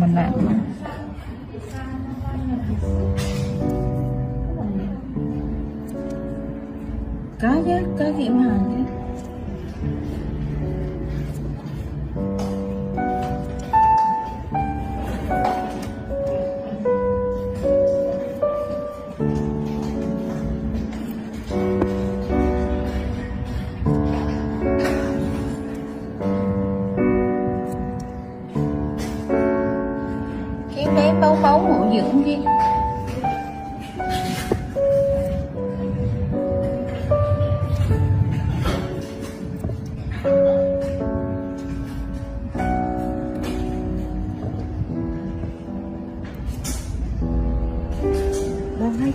mà nặng. Cá chứ, cá kiểm hàng chứ. Cái bé báu báu hữu dưỡng chứ.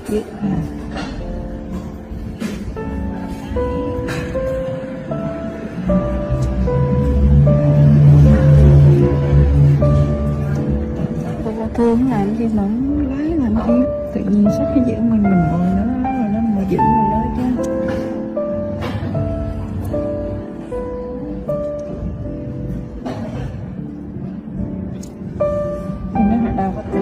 Chuyện cô thương làm gì mà lái làm gì tự nhiên sắp cái giữ mình ngồi nữa rồi nó mà giữ mình đó chứ. Nó là đau quá ta.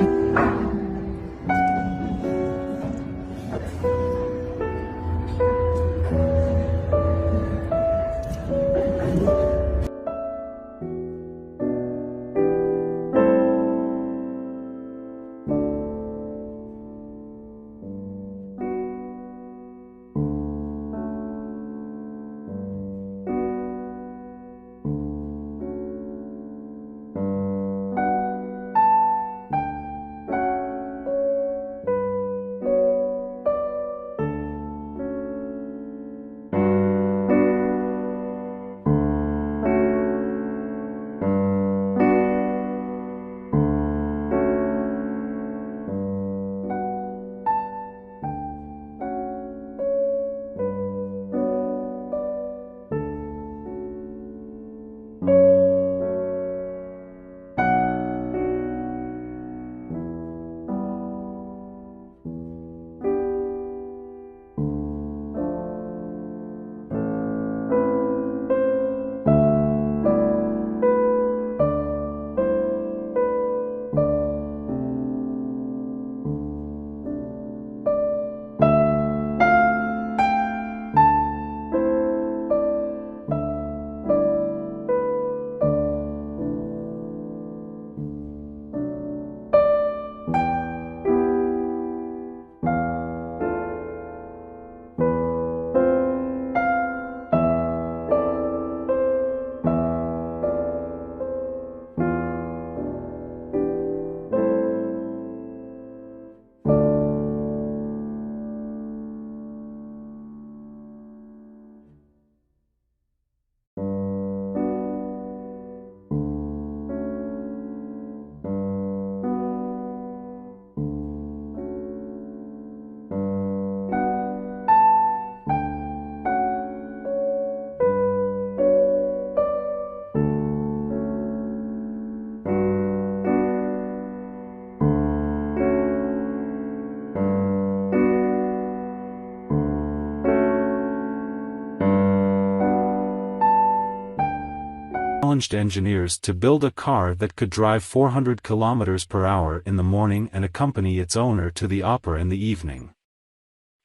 Challenged engineers to build a car that could drive 400 kilometers per hour in the morning and accompany its owner to the opera in the evening.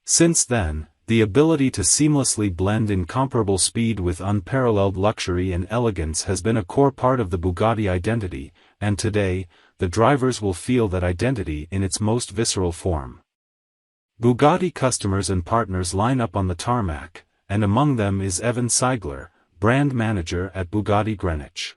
Since then, the ability to seamlessly blend incomparable speed with unparalleled luxury and elegance has been a core part of the Bugatti identity, and today, the drivers will feel that identity in its most visceral form. Bugatti customers and partners line up on the tarmac, and among them is Evan Seigler, brand manager at Bugatti Greenwich.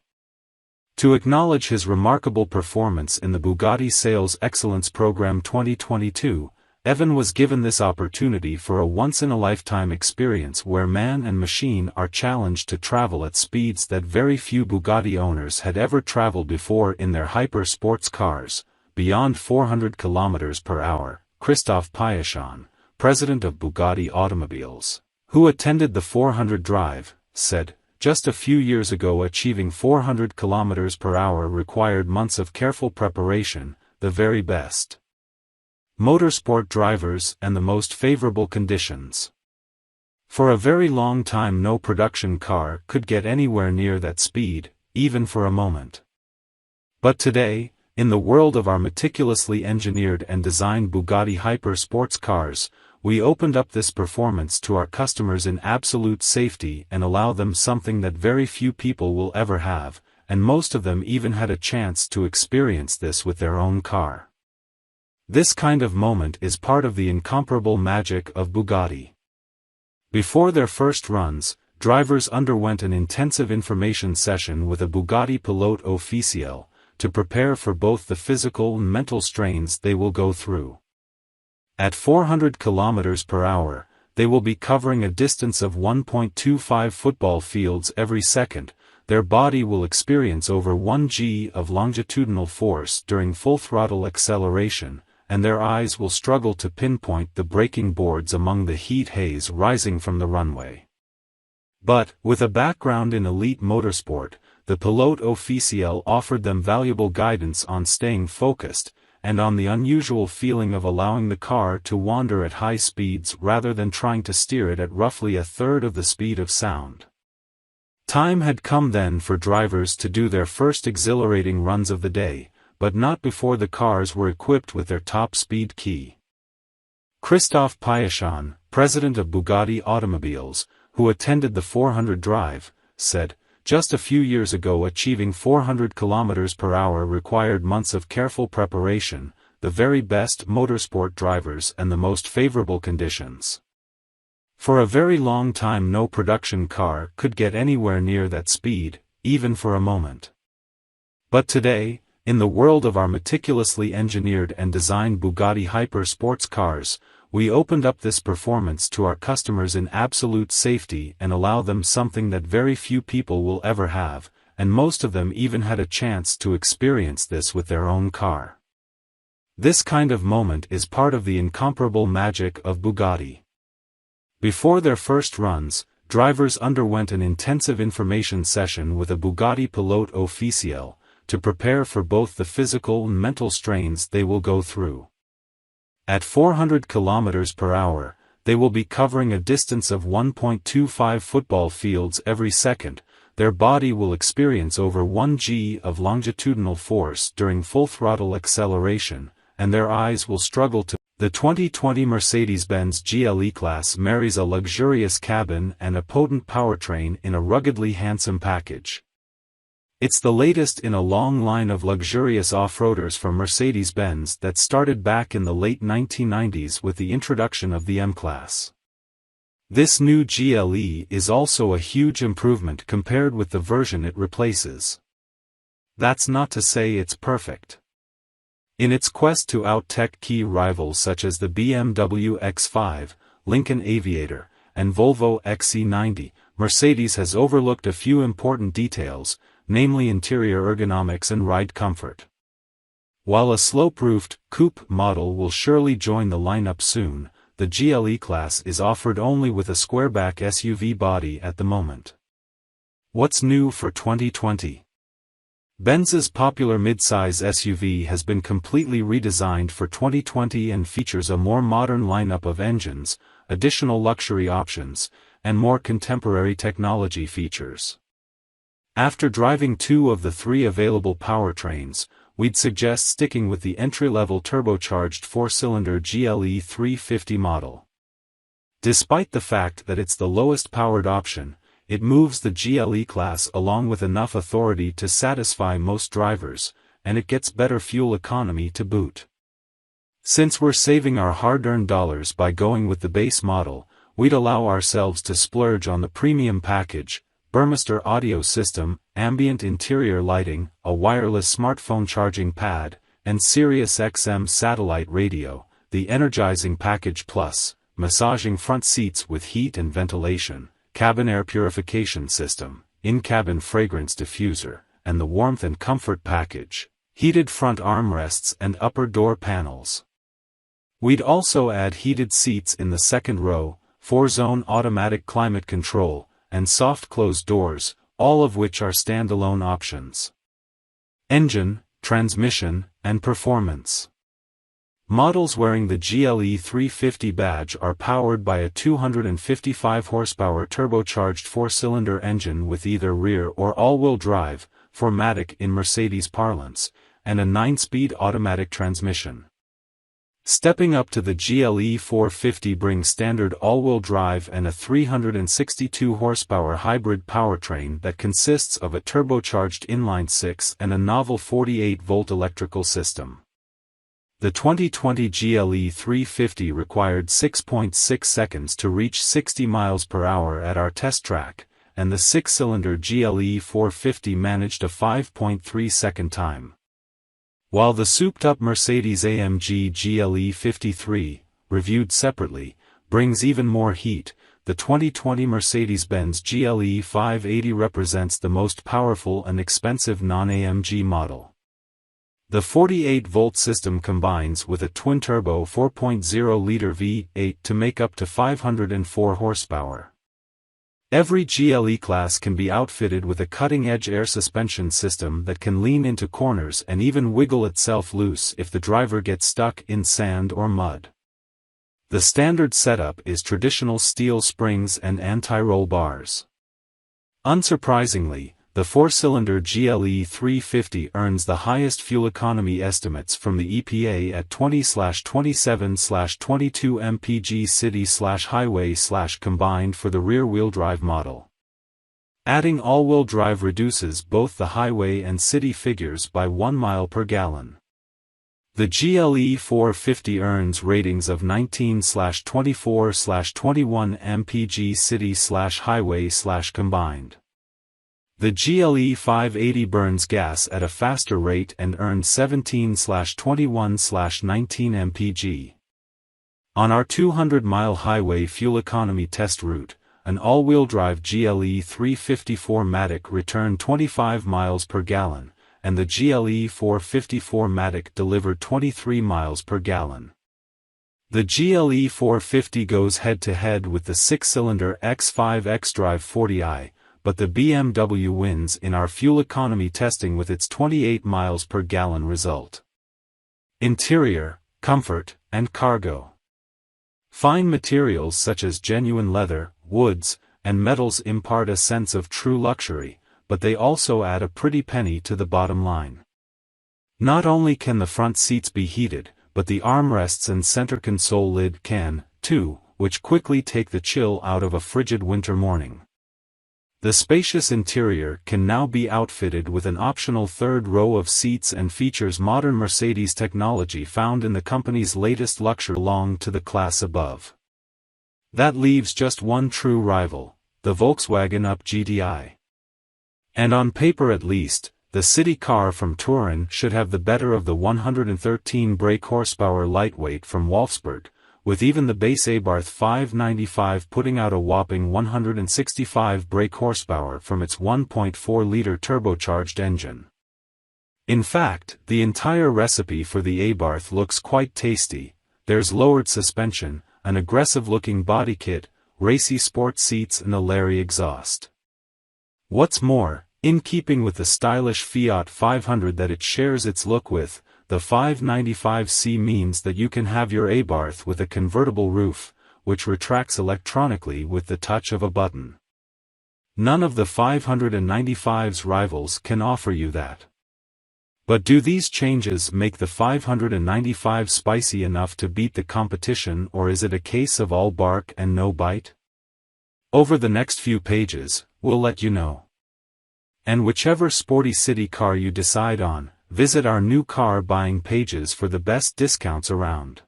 To acknowledge his remarkable performance in the Bugatti Sales Excellence Program 2022, Evan was given this opportunity for a once-in-a-lifetime experience where man and machine are challenged to travel at speeds that very few Bugatti owners had ever traveled before in their hyper-sports cars, beyond 400 km per hour. Christophe Piachon, president of Bugatti Automobiles, who attended the 400 drive, said, "Just a few years ago achieving 400 km per hour required months of careful preparation, the very best motorsport drivers and the most favorable conditions. For a very long time no production car could get anywhere near that speed, even for a moment. But today, In the world of our meticulously engineered and designed Bugatti Hyper sports cars, we opened up this performance to our customers in absolute safety and allow them something that very few people will ever have, and most of them even had a chance to experience this with their own car. This kind of moment is part of the incomparable magic of Bugatti. Before their first runs, drivers underwent an intensive information session with a Bugatti Pilote Officiel, to prepare for both the physical and mental strains they will go through. At 400 km per hour, they will be covering a distance of 1.25 football fields every second. Their body will experience over 1 g of longitudinal force during full throttle acceleration, and their eyes will struggle to pinpoint the braking boards among the heat haze rising from the runway. But, with a background in elite motorsport, the Pilote Officiel offered them valuable guidance on staying focused, and on the unusual feeling of allowing the car to wander at high speeds rather than trying to steer it at roughly a third of the speed of sound. Time had come then for drivers to do their first exhilarating runs of the day, but not before the cars were equipped with their top speed key. Christophe Piachon, president of Bugatti Automobiles, who attended the 400 drive, said, "Just a few years ago achieving 400 km per hour required months of careful preparation, the very best motorsport drivers and the most favorable conditions. For a very long time no production car could get anywhere near that speed, even for a moment. But today, in the world of our meticulously engineered and designed Bugatti Hyper sports cars, we opened up this performance to our customers in absolute safety and allow them something that very few people will ever have, and most of them even had a chance to experience this with their own car. This kind of moment is part of the incomparable magic of Bugatti." Before their first runs, drivers underwent an intensive information session with a Bugatti Pilote Officiel, to prepare for both the physical and mental strains they will go through. At 400 km per hour, they will be covering a distance of 1.25 football fields every second. Their body will experience over 1 g of longitudinal force during full throttle acceleration, and their eyes will struggle to. The 2020 Mercedes-Benz GLE class marries a luxurious cabin and a potent powertrain in a ruggedly handsome package. It's the latest in a long line of luxurious off-roaders from Mercedes-Benz that started back in the late 1990s with the introduction of the M-Class. This new GLE is also a huge improvement compared with the version it replaces. That's not to say it's perfect. In its quest to out-tech key rivals such as the BMW X5, Lincoln Aviator, and Volvo XC90, Mercedes has overlooked a few important details, namely interior ergonomics and ride comfort. While a slope-roofed, coupe model will surely join the lineup soon, the GLE class is offered only with a squareback SUV body at the moment. What's new for 2020? Benz's popular midsize SUV has been completely redesigned for 2020 and features a more modern lineup of engines, additional luxury options, and more contemporary technology features. After driving 2 of the 3 available powertrains, we'd suggest sticking with the entry-level turbocharged 4-cylinder GLE 350 model. Despite the fact that it's the lowest powered option, it moves the GLE class along with enough authority to satisfy most drivers, and it gets better fuel economy to boot. Since we're saving our hard-earned dollars by going with the base model, we'd allow ourselves to splurge on the premium package, Burmester audio system, ambient interior lighting, a wireless smartphone charging pad, and Sirius XM satellite radio, the Energizing Package Plus, massaging front seats with heat and ventilation, cabin air purification system, in-cabin fragrance diffuser, and the Warmth and Comfort Package, heated front armrests and upper door panels. We'd also add heated seats in the second row, 4-zone automatic climate control, and soft closed doors, all of which are standalone options. Engine, transmission, and performance. Models wearing the GLE 350 badge are powered by a 255 horsepower turbocharged 4-cylinder engine with either rear or all-wheel drive, 4MATIC in Mercedes parlance, and a 9-speed automatic transmission. Stepping up to the GLE 450 brings standard all-wheel drive and a 362 horsepower hybrid powertrain that consists of a turbocharged inline-six and a novel 48-volt electrical system. The 2020 GLE 350 required 6.6 seconds to reach 60 miles per hour at our test track, and the 6-cylinder GLE 450 managed a 5.3-second time. While the souped-up Mercedes-AMG GLE 53, reviewed separately, brings even more heat, the 2020 Mercedes-Benz GLE 580 represents the most powerful and expensive non-AMG model. The 48-volt system combines with a twin-turbo 4.0-liter V8 to make up to 504 horsepower. Every GLE class can be outfitted with a cutting-edge air suspension system that can lean into corners and even wiggle itself loose if the driver gets stuck in sand or mud. The standard setup is traditional steel springs and anti-roll bars. Unsurprisingly, the 4-cylinder GLE 350 earns the highest fuel economy estimates from the EPA at 20/27/22 mpg city/highway/combined for the rear-wheel drive model. Adding all-wheel drive reduces both the highway and city figures by 1 mile per gallon. The GLE 450 earns ratings of 19/24/21 mpg city/highway/combined. The GLE 580 burns gas at a faster rate and earns 17/21/19 mpg. On our 200-mile highway fuel economy test route, an all-wheel drive GLE 354 Matic returned 25 miles per gallon, and the GLE 454 Matic delivered 23 miles per gallon. The GLE 450 goes head-to-head with the 6-cylinder X5 xDrive 40i, but the BMW wins in our fuel economy testing with its 28 miles per gallon result. Interior, comfort, and cargo. Fine materials such as genuine leather, woods, and metals impart a sense of true luxury, but they also add a pretty penny to the bottom line. Not only can the front seats be heated, but the armrests and center console lid can, too, which quickly take the chill out of a frigid winter morning. The spacious interior can now be outfitted with an optional third row of seats and features modern Mercedes technology found in the company's latest luxury belong to the class above. That leaves just one true rival, the Volkswagen Up GTI. And on paper at least, the city car from Turin should have the better of the 113 brake horsepower lightweight from Wolfsburg, with even the base Abarth 595 putting out a whopping 165 brake horsepower from its 1.4-liter turbocharged engine. In fact, the entire recipe for the Abarth looks quite tasty. There's lowered suspension, an aggressive-looking body kit, racy sport seats and a Larry exhaust. What's more, in keeping with the stylish Fiat 500 that it shares its look with, the 595C means that you can have your Abarth with a convertible roof, which retracts electronically with the touch of a button. None of the 595's rivals can offer you that. But do these changes make the 595 spicy enough to beat the competition, or is it a case of all bark and no bite? Over the next few pages, we'll let you know. And whichever sporty city car you decide on, visit our new car buying pages for the best discounts around.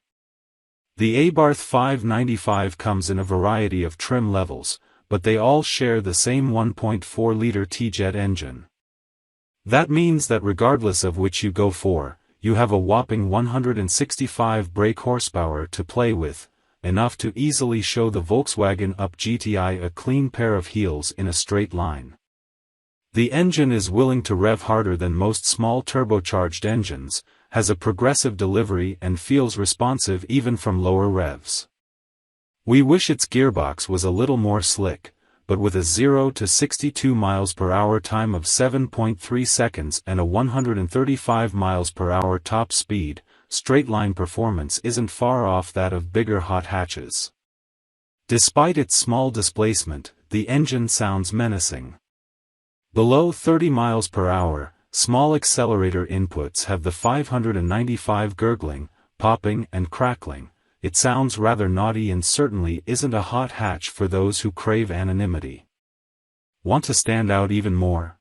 The Abarth 595 comes in a variety of trim levels, but they all share the same 1.4-liter T-Jet engine. That means that regardless of which you go for, you have a whopping 165 brake horsepower to play with, enough to easily show the Volkswagen Up GTI a clean pair of heels in a straight line. The engine is willing to rev harder than most small turbocharged engines, has a progressive delivery and feels responsive even from lower revs. We wish its gearbox was a little more slick, but with a 0 to 62 miles per hour time of 7.3 seconds and a 135 miles per hour top speed, straight-line performance isn't far off that of bigger hot hatches. Despite its small displacement, the engine sounds menacing. Below 30 miles per hour, small accelerator inputs have the 595 gurgling, popping and crackling. It sounds rather naughty and certainly isn't a hot hatch for those who crave anonymity. Want to stand out even more?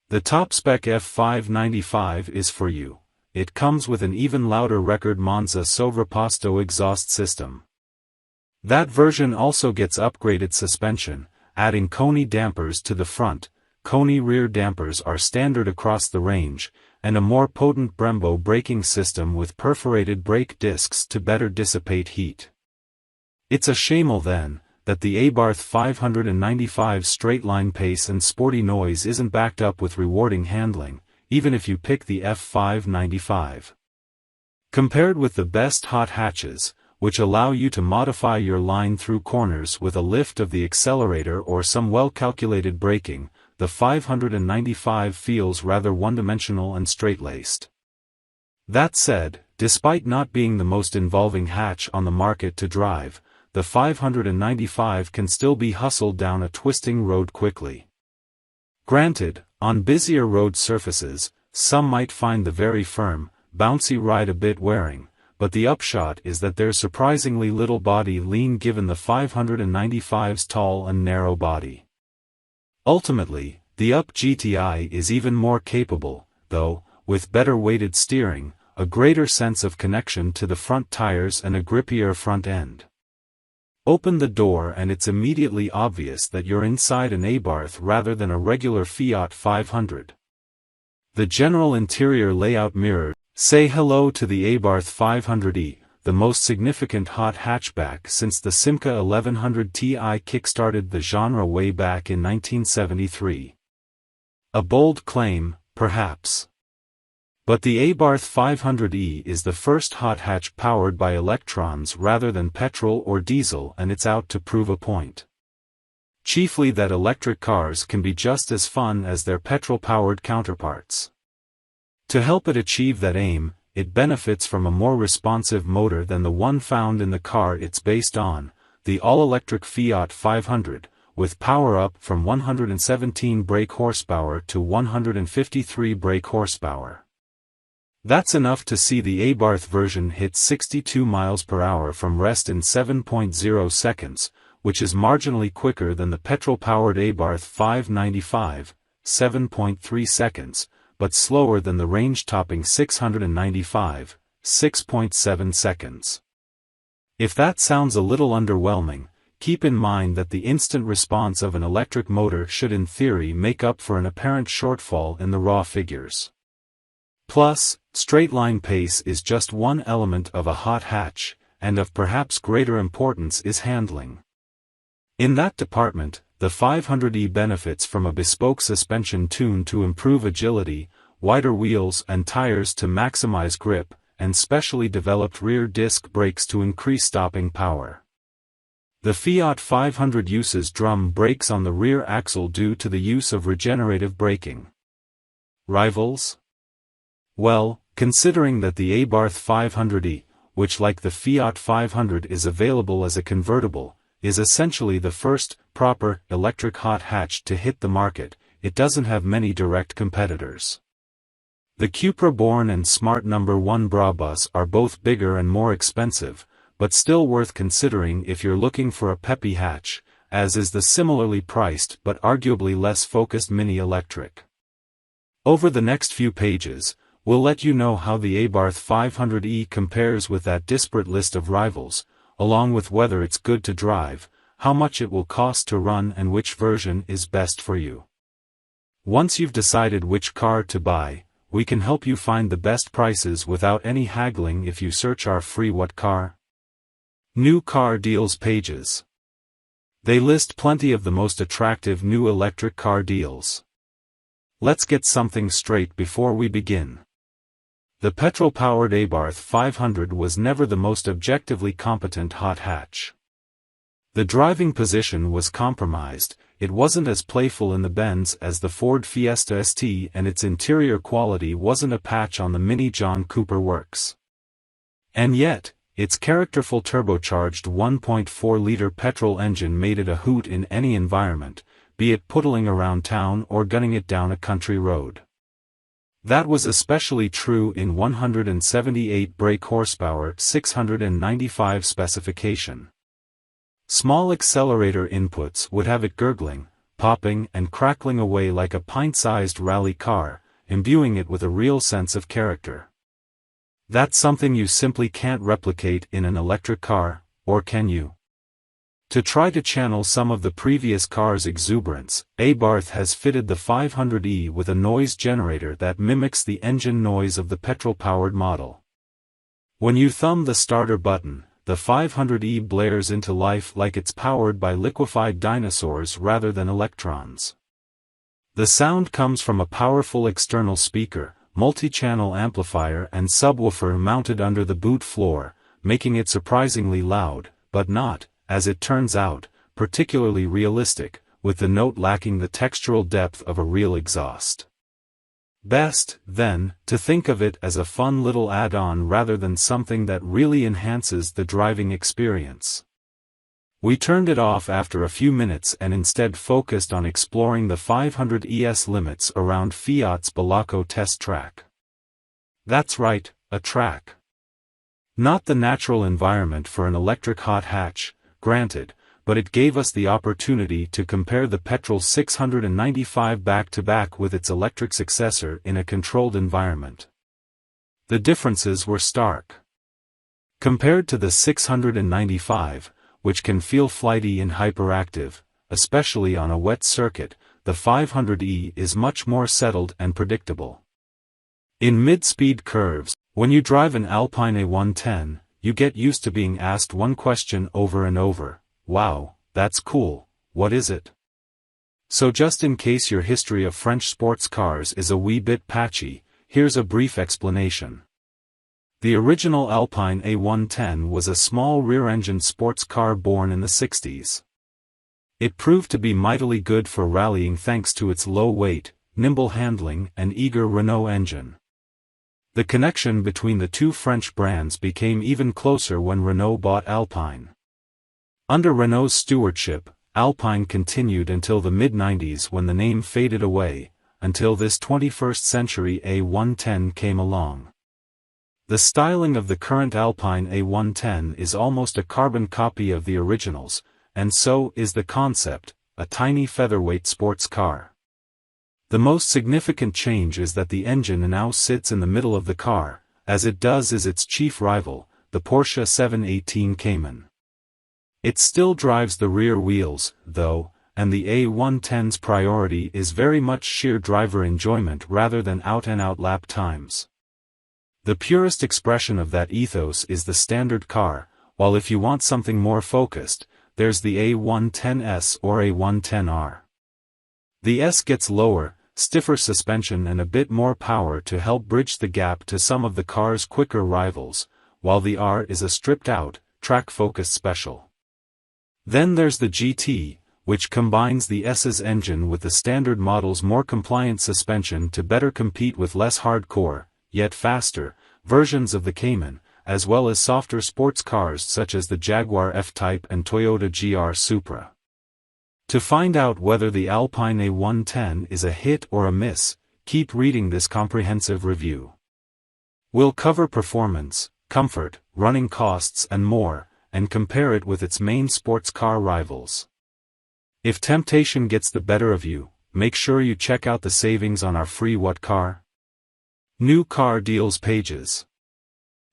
The top-spec F595 is for you. It comes with an even louder record Monza Sovraposto exhaust system. That version also gets upgraded suspension, adding Koni dampers to the front. Koni rear dampers are standard across the range, and a more potent Brembo braking system with perforated brake discs to better dissipate heat. It's a shame then, that the Abarth 595's straight-line pace and sporty noise isn't backed up with rewarding handling, even if you pick the F595. Compared with the best hot hatches, which allow you to modify your line through corners with a lift of the accelerator or some well-calculated braking, the 595 feels rather one-dimensional and straight-laced. That said, despite not being the most involving hatch on the market to drive, the 595 can still be hustled down a twisting road quickly. Granted, on busier road surfaces, some might find the very firm, bouncy ride a bit wearing, but the upshot is that there's surprisingly little body lean given the 595's tall and narrow body. Ultimately, the Up GTI is even more capable, though, with better weighted steering, a greater sense of connection to the front tires and a grippier front end. Open the door and it's immediately obvious that you're inside an Abarth rather than a regular Fiat 500. The general interior layout mirrors say hello to the Abarth 500e, the most significant hot hatchback since the Simca 1100 Ti kickstarted the genre way back in 1973. A bold claim, perhaps. But the Abarth 500e is the first hot hatch powered by electrons rather than petrol or diesel, and it's out to prove a point. Chiefly that electric cars can be just as fun as their petrol-powered counterparts. To help it achieve that aim, it benefits from a more responsive motor than the one found in the car it's based on, the all-electric Fiat 500, with power-up from 117 brake horsepower to 153 brake horsepower. That's enough to see the Abarth version hit 62 miles per hour from rest in 7.0 seconds, which is marginally quicker than the petrol-powered Abarth 595, 7.3 seconds, but slower than the range-topping 695, 6.7 seconds. If that sounds a little underwhelming, keep in mind that the instant response of an electric motor should in theory make up for an apparent shortfall in the raw figures. Plus, straight-line pace is just one element of a hot hatch, and of perhaps greater importance is handling. In that department, the 500e benefits from a bespoke suspension tuned to improve agility, wider wheels and tires to maximize grip, and specially developed rear disc brakes to increase stopping power. The Fiat 500 uses drum brakes on the rear axle due to the use of regenerative braking. Rivals? Well, considering that the Abarth 500e, which like the Fiat 500 is available as a convertible, is essentially the first, proper, electric hot hatch to hit the market, it doesn't have many direct competitors. The Cupra-born and Smart No. 1 Brabus are both bigger and more expensive, but still worth considering if you're looking for a peppy hatch, as is the similarly priced but arguably less focused Mini Electric. Over the next few pages, we'll let you know how the Abarth 500e compares with that disparate list of rivals, along with whether it's good to drive, how much it will cost to run and which version is best for you. Once you've decided which car to buy, we can help you find the best prices without any haggling if you search our free What Car? New Car Deals pages. They list plenty of the most attractive new electric car deals. Let's get something straight before we begin. The petrol-powered Abarth 500 was never the most objectively competent hot hatch. The driving position was compromised, it wasn't as playful in the bends as the Ford Fiesta ST, and its interior quality wasn't a patch on the Mini John Cooper works. And yet, its characterful turbocharged 1.4-liter petrol engine made it a hoot in any environment, be it puddling around town or gunning it down a country road. That was especially true in 178 brake horsepower 695 specification. Small accelerator inputs would have it gurgling, popping and crackling away like a pint-sized rally car, imbuing it with a real sense of character. That's something you simply can't replicate in an electric car, or can you? To try to channel some of the previous car's exuberance, Abarth has fitted the 500e with a noise generator that mimics the engine noise of the petrol-powered model. When you thumb the starter button, the 500e blares into life like it's powered by liquefied dinosaurs rather than electrons. The sound comes from a powerful external speaker, multi-channel amplifier and subwoofer mounted under the boot floor, making it surprisingly loud, but not, as it turns out, particularly realistic, with the note lacking the textural depth of a real exhaust. Best, then, to think of it as a fun little add-on rather than something that really enhances the driving experience. We turned it off after a few minutes and instead focused on exploring the 500 ES limits around Fiat's Balacco test track. That's right, a track. Not the natural environment for an electric hot hatch, granted, but it gave us the opportunity to compare the petrol 695 back-to-back with its electric successor in a controlled environment. The differences were stark. Compared to the 695, which can feel flighty and hyperactive, especially on a wet circuit, the 500e is much more settled and predictable. In mid-speed curves, when you drive an Alpine A110, you get used to being asked one question over and over: "Wow, that's cool, what is it?" So just in case your history of French sports cars is a wee bit patchy, here's a brief explanation. The original Alpine A110 was a small rear-engined sports car born in the 60s. It proved to be mightily good for rallying thanks to its low weight, nimble handling and eager Renault engine. The connection between the two French brands became even closer when Renault bought Alpine. Under Renault's stewardship, Alpine continued until the mid-90s when the name faded away, until this 21st century A110 came along. The styling of the current Alpine A110 is almost a carbon copy of the originals, and so is the concept, a tiny featherweight sports car. The most significant change is that the engine now sits in the middle of the car, as it does is its chief rival, the Porsche 718 Cayman. It still drives the rear wheels, though, and the A110's priority is very much sheer driver enjoyment rather than out-and-out lap times. The purest expression of that ethos is the standard car, while if you want something more focused, there's the A110S or A110R. The S gets lower, stiffer suspension and a bit more power to help bridge the gap to some of the car's quicker rivals, while the R is a stripped-out, track-focused special. Then there's the GT, which combines the S's engine with the standard model's more compliant suspension to better compete with less hardcore, yet faster, versions of the Cayman, as well as softer sports cars such as the Jaguar F-Type and Toyota GR Supra. To find out whether the Alpine A110 is a hit or a miss, keep reading this comprehensive review. We'll cover performance, comfort, running costs and more, and compare it with its main sports car rivals. If temptation gets the better of you, make sure you check out the savings on our free What Car? New car deals pages.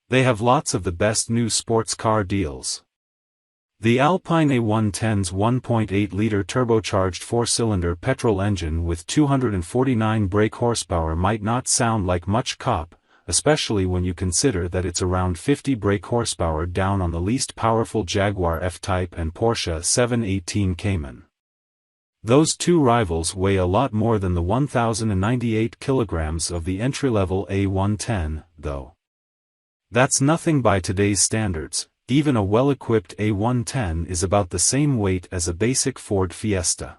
They have lots of the best new sports car deals. The Alpine A110's 1.8-liter turbocharged 4-cylinder petrol engine with 249 brake horsepower might not sound like much cop, especially when you consider that it's around 50 brake horsepower down on the least powerful Jaguar F-Type and Porsche 718 Cayman. Those two rivals weigh a lot more than the 1,098 kilograms of the entry-level A110, though. That's nothing by today's standards. Even a well-equipped A110 is about the same weight as a basic Ford Fiesta.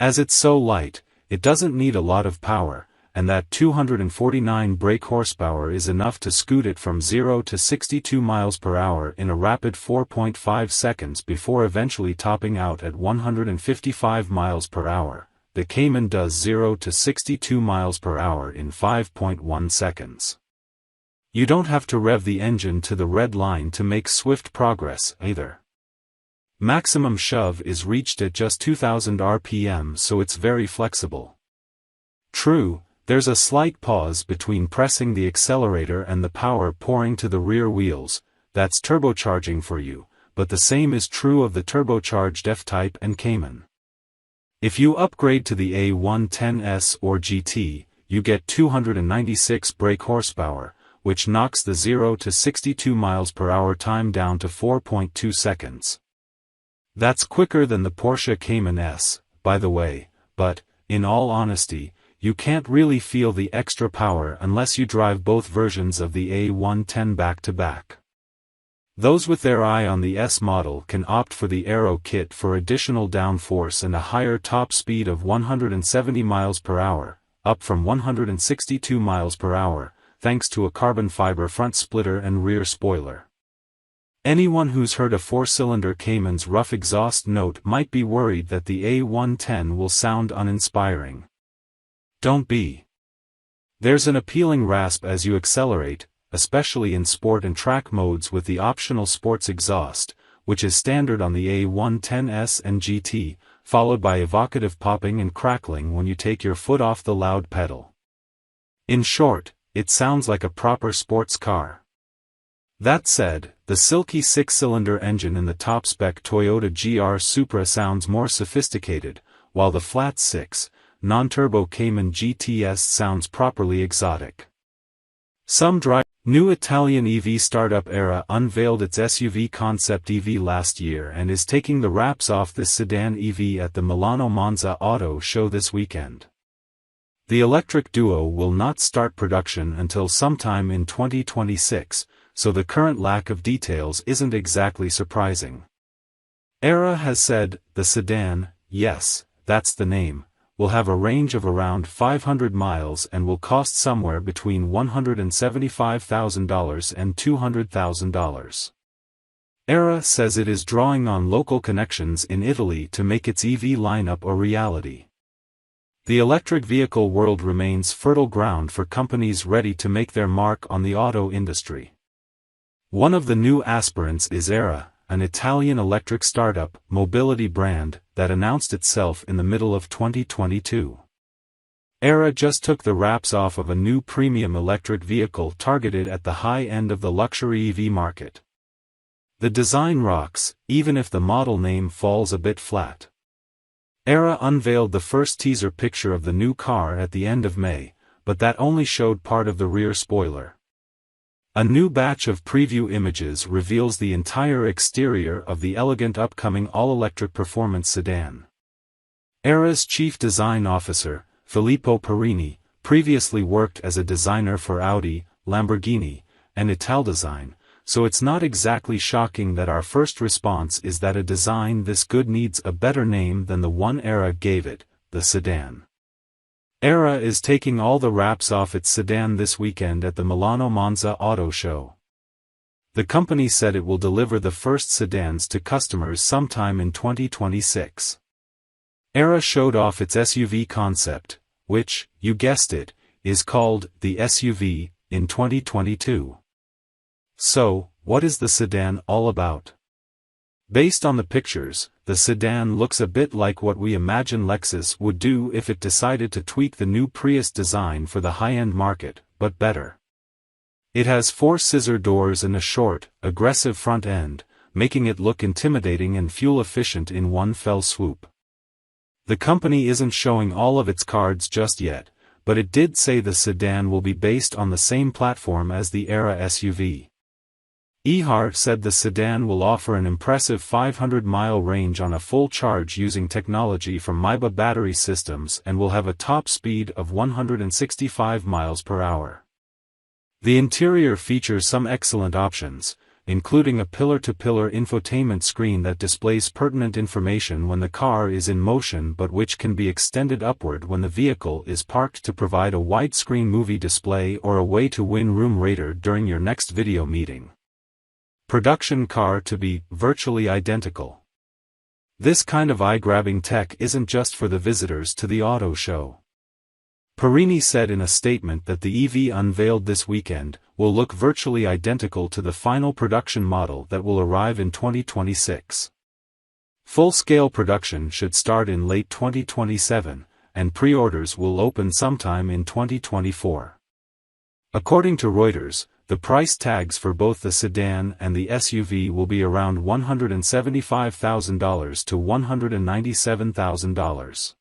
As it's so light, it doesn't need a lot of power, and that 249 brake horsepower is enough to scoot it from 0 to 62 miles per hour in a rapid 4.5 seconds before eventually topping out at 155 miles per hour, the Cayman does 0 to 62 miles per hour in 5.1 seconds. You don't have to rev the engine to the red line to make swift progress, either. Maximum shove is reached at just 2000 RPM, so it's very flexible. True, there's a slight pause between pressing the accelerator and the power pouring to the rear wheels. That's turbocharging for you, but the same is true of the turbocharged F-Type and Cayman. If you upgrade to the A110S or GT, you get 296 brake horsepower, which knocks the 0 to 62 miles per hour time down to 4.2 seconds. That's quicker than the Porsche Cayman S, by the way, but, in all honesty, you can't really feel the extra power unless you drive both versions of the A110 back-to-back. Those with their eye on the S model can opt for the Aero kit for additional downforce and a higher top speed of 170 miles per hour, up from 162 miles per hour, thanks to a carbon fiber front splitter and rear spoiler. Anyone who's heard a four-cylinder Cayman's rough exhaust note might be worried that the A110 will sound uninspiring. Don't be. There's an appealing rasp as you accelerate, especially in sport and track modes with the optional sports exhaust, which is standard on the A110S and GT, followed by evocative popping and crackling when you take your foot off the loud pedal. In short, it sounds like a proper sports car. That said, the silky six-cylinder engine in the top-spec Toyota GR Supra sounds more sophisticated, while the flat-six, non-turbo Cayman GTS sounds properly exotic. New Italian EV startup Aira unveiled its SUV concept EV last year and is taking the wraps off this sedan EV at the Milano Monza Auto Show this weekend. The electric duo will not start production until sometime in 2026, so the current lack of details isn't exactly surprising. Aira has said, the sedan, yes, that's the name, will have a range of around 500 miles and will cost somewhere between $175,000 and $200,000. Aira says it is drawing on local connections in Italy to make its EV lineup a reality. The electric vehicle world remains fertile ground for companies ready to make their mark on the auto industry. One of the new aspirants is Aira, an Italian electric startup, mobility brand, that announced itself in the middle of 2022. Aira just took the wraps off of a new premium electric vehicle targeted at the high end of the luxury EV market. The design rocks, even if the model name falls a bit flat. Aira unveiled the first teaser picture of the new car at the end of May, but that only showed part of the rear spoiler. A new batch of preview images reveals the entire exterior of the elegant upcoming all-electric performance sedan. Aira's chief design officer, Filippo Perini, previously worked as a designer for Audi, Lamborghini, and Italdesign, so it's not exactly shocking that our first response is that a design this good needs a better name than the one Aira gave it, the sedan. Aira is taking all the wraps off its sedan this weekend at the Milano Monza Auto Show. The company said it will deliver the first sedans to customers sometime in 2026. Aira showed off its SUV concept, which, you guessed it, is called the SUV, in 2022. So, what is the sedan all about? Based on the pictures, the sedan looks a bit like what we imagine Lexus would do if it decided to tweak the new Prius design for the high-end market, but better. It has 4 scissor doors and a short, aggressive front end, making it look intimidating and fuel-efficient in one fell swoop. The company isn't showing all of its cards just yet, but it did say the sedan will be based on the same platform as the Aira SUV. Ihar said the sedan will offer an impressive 500-mile range on a full charge using technology from Maiba battery systems and will have a top speed of 165 miles per hour. The interior features some excellent options, including a pillar-to-pillar infotainment screen that displays pertinent information when the car is in motion but which can be extended upward when the vehicle is parked to provide a widescreen movie display or a way to win room rater during your next video meeting. Production car to be virtually identical. This kind of eye-grabbing tech isn't just for the visitors to the auto show. Perini said in a statement that the EV unveiled this weekend will look virtually identical to the final production model that will arrive in 2026. Full-scale production should start in late 2027, and pre-orders will open sometime in 2024. According to Reuters, the price tags for both the sedan and the SUV will be around $175,000 to $197,000.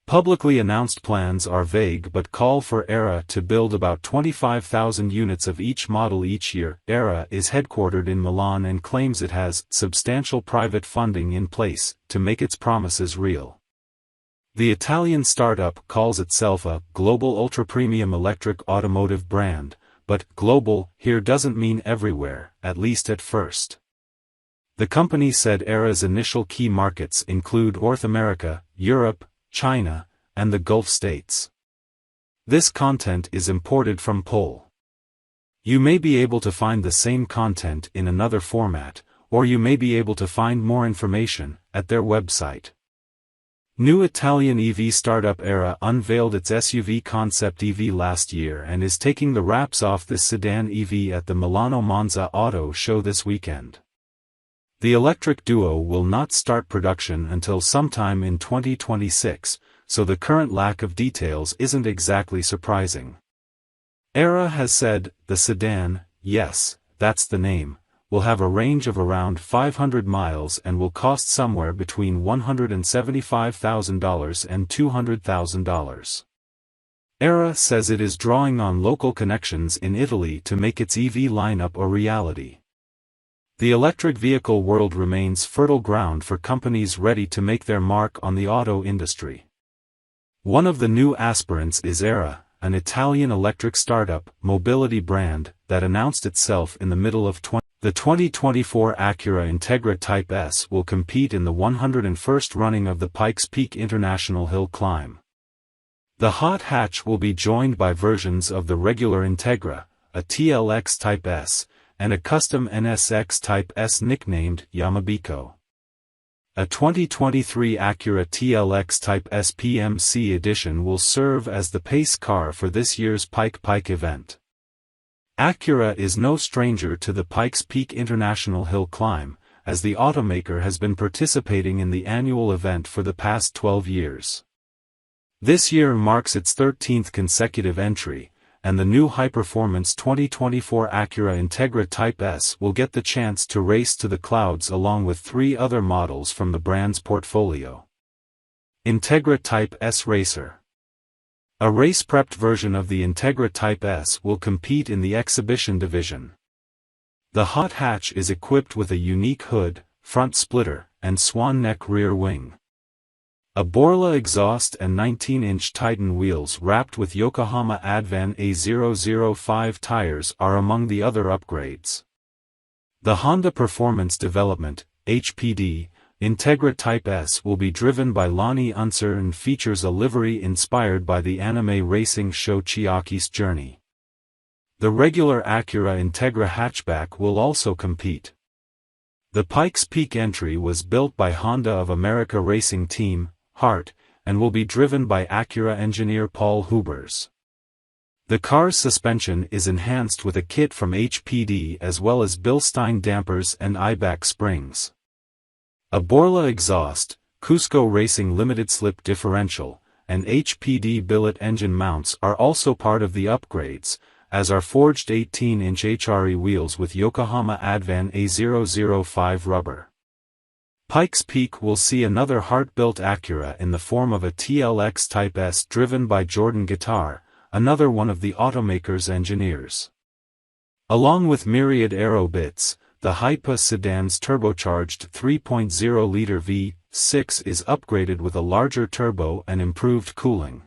Publicly announced plans are vague but call for Era to build about 25,000 units of each model each year. Era is headquartered in Milan and claims it has substantial private funding in place to make its promises real. The Italian startup calls itself a global ultra-premium electric automotive brand, but global here doesn't mean everywhere, at least at first. The company said Era's initial key markets include North America, Europe, China, and the Gulf states. This content is imported from Pol. You may be able to find the same content in another format, or you may be able to find more information at their website. New Italian EV startup Era unveiled its SUV concept EV last year and is taking the wraps off this sedan EV at the Milano Monza Auto Show this weekend. The electric duo will not start production until sometime in 2026, so the current lack of details isn't exactly surprising. Era has said, the sedan, yes, that's the name, will have a range of around 500 miles and will cost somewhere between $175,000 and $200,000. Era says it is drawing on local connections in Italy to make its EV lineup a reality. The electric vehicle world remains fertile ground for companies ready to make their mark on the auto industry. One of the new aspirants is Era, an Italian electric startup, mobility brand, that announced itself in the middle of the 2024 Acura Integra Type S will compete in the 101st running of the Pikes Peak International Hill Climb. The hot hatch will be joined by versions of the regular Integra, a TLX Type S, and a custom NSX Type S nicknamed Yamabiko. A 2023 Acura TLX Type S PMC edition will serve as the pace car for this year's Pike event. Acura is no stranger to the Pikes Peak International Hill Climb, as the automaker has been participating in the annual event for the past 12 years. This year marks its 13th consecutive entry, and the new high-performance 2024 Acura Integra Type S will get the chance to race to the clouds along with 3 other models from the brand's portfolio. Integra Type S Racer. A race-prepped version of the Integra Type S will compete in the exhibition division. The hot hatch is equipped with a unique hood, front splitter, and swan neck rear wing. A Borla exhaust and 19-inch Titan wheels wrapped with Yokohama Advan A005 tires are among the other upgrades. The Honda Performance Development, HPD, Integra Type S will be driven by Lonnie Unser and features a livery inspired by the anime racing show Chiaki's Journey. The regular Acura Integra hatchback will also compete. The Pikes Peak entry was built by Honda of America Racing Team, HART, and will be driven by Acura engineer Paul Hubers. The car's suspension is enhanced with a kit from HPD as well as Bilstein dampers and Eibach springs. A Borla exhaust, Cusco Racing limited slip differential, and HPD billet engine mounts are also part of the upgrades, as are forged 18-inch HRE wheels with Yokohama Advan A005 rubber. Pikes Peak will see another heart-built Acura in the form of a TLX Type S driven by Jordan Guitar, another one of the automaker's engineers. Along with myriad aero bits, the Hypa sedan's turbocharged 3.0-liter V6 is upgraded with a larger turbo and improved cooling.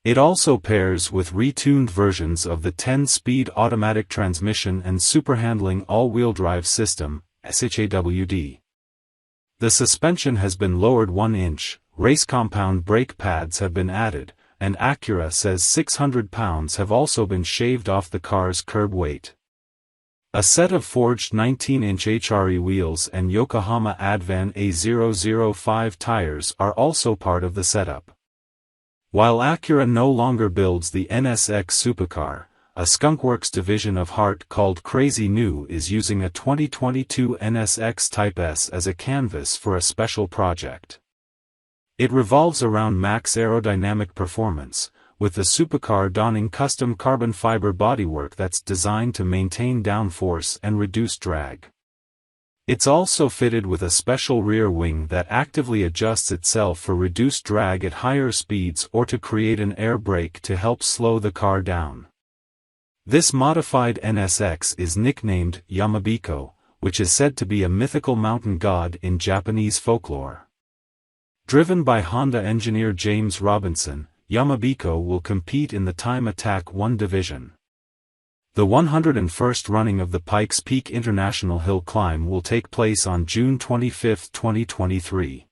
It also pairs with retuned versions of the 10-speed automatic transmission and superhandling all-wheel drive system, SHAWD. The suspension has been lowered 1 inch, race compound brake pads have been added, and Acura says 600 pounds have also been shaved off the car's curb weight. A set of forged 19-inch HRE wheels and Yokohama Advan A005 tires are also part of the setup. While Acura no longer builds the NSX supercar, a skunkworks division of Hart called Crazy New is using a 2022 NSX Type S as a canvas for a special project. It revolves around max aerodynamic performance, with the supercar donning custom carbon fiber bodywork that's designed to maintain downforce and reduce drag. It's also fitted with a special rear wing that actively adjusts itself for reduced drag at higher speeds or to create an air brake to help slow the car down. This modified NSX is nicknamed Yamabiko, which is said to be a mythical mountain god in Japanese folklore. Driven by Honda engineer James Robinson, Yamabiko will compete in the Time Attack 1 division. The 101st running of the Pikes Peak International Hill Climb will take place on June 25, 2023.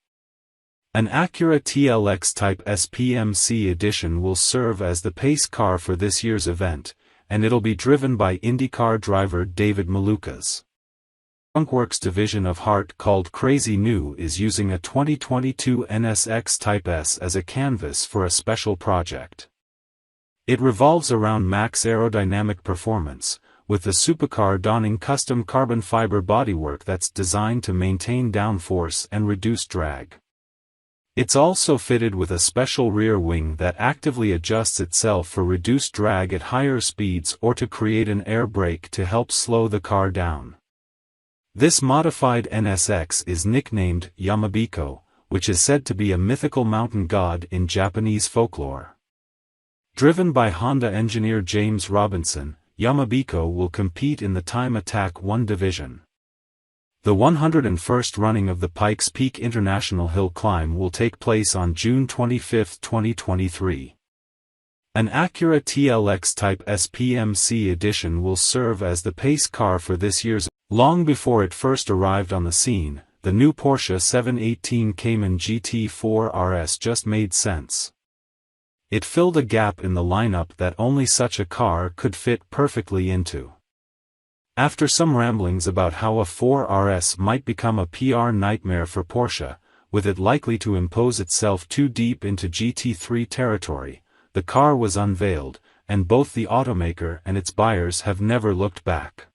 An Acura TLX Type SPMC edition will serve as the pace car for this year's event, and it'll be driven by IndyCar driver David Malukas. Skunkworks division of Hart called Crazy New is using a 2022 NSX Type S as a canvas for a special project. It revolves around max aerodynamic performance, with the supercar donning custom carbon fiber bodywork that's designed to maintain downforce and reduce drag. It's also fitted with a special rear wing that actively adjusts itself for reduced drag at higher speeds or to create an air brake to help slow the car down. This modified NSX is nicknamed Yamabiko, which is said to be a mythical mountain god in Japanese folklore. Driven by Honda engineer James Robinson, Yamabiko will compete in the Time Attack 1 division. The 101st running of the Pikes Peak International Hill Climb will take place on June 25, 2023. An Acura TLX Type SPMC edition will serve as the pace car for this year's. Long before it first arrived on the scene, the new Porsche 718 Cayman GT4 RS just made sense. It filled a gap in the lineup that only such a car could fit perfectly into. After some ramblings about how a 4RS might become a PR nightmare for Porsche, with it likely to impose itself too deep into GT3 territory, the car was unveiled, and both the automaker and its buyers have never looked back.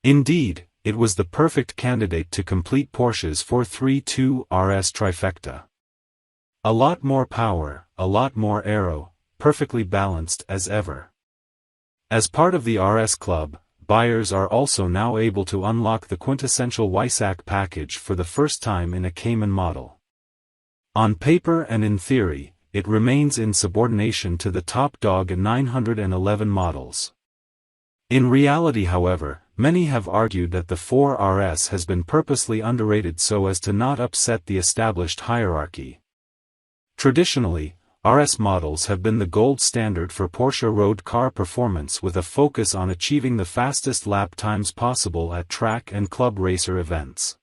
Indeed, it was the perfect candidate to complete Porsche's 432 RS trifecta. A lot more power, a lot more aero, perfectly balanced as ever. As part of the RS Club, buyers are also now able to unlock the quintessential Weissach package for the first time in a Cayman model. On paper and in theory, it remains in subordination to the top dog 911 models. In reality, however, many have argued that the 4RS has been purposely underrated so as to not upset the established hierarchy. Traditionally, RS models have been the gold standard for Porsche road car performance, with a focus on achieving the fastest lap times possible at track and club racer events.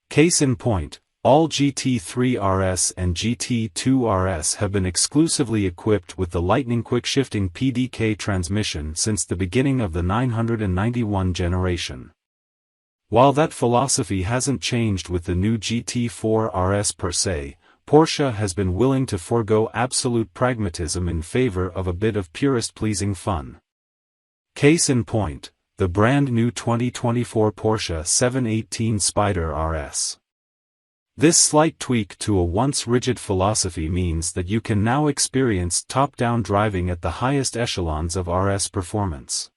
Case in point, all GT3 RS and GT2 RS have been exclusively equipped with the lightning quick-shifting PDK transmission since the beginning of the 991 generation. While that philosophy hasn't changed with the new GT4 RS per se, Porsche has been willing to forego absolute pragmatism in favor of a bit of purist-pleasing fun. Case in point, the brand new 2024 Porsche 718 Spider RS. This slight tweak to a once rigid philosophy means that you can now experience top-down driving at the highest echelons of RS performance.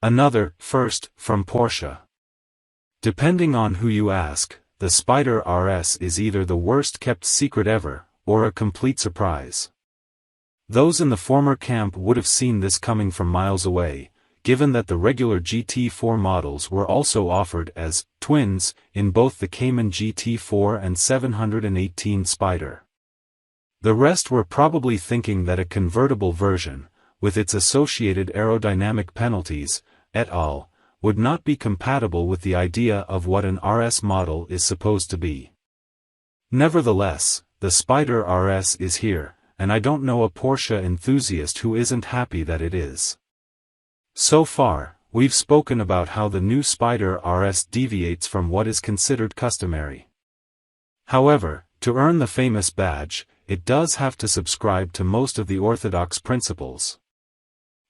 Another first from Porsche. Depending on who you ask, the Spider RS is either the worst-kept secret ever, or a complete surprise. Those in the former camp would have seen this coming from miles away, given that the regular GT4 models were also offered as twins in both the Cayman GT4 and 718 Spider. The rest were probably thinking that a convertible version, with its associated aerodynamic penalties, et al., would not be compatible with the idea of what an RS model is supposed to be. Nevertheless, the Spider RS is here, and I don't know a Porsche enthusiast who isn't happy that it is. So far, we've spoken about how the new Spider RS deviates from what is considered customary. However, to earn the famous badge, it does have to subscribe to most of the orthodox principles.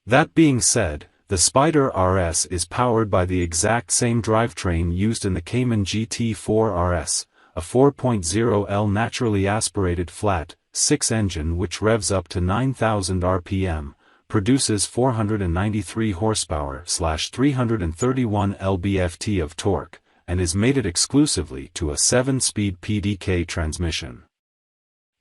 That being said, the Spider RS is powered by the exact same drivetrain used in the Cayman GT4 RS, a 4.0L naturally aspirated flat-6 engine which revs up to 9,000 rpm, produces 493 horsepower/331 lb-ft of torque, and is mated exclusively to a 7-speed PDK transmission.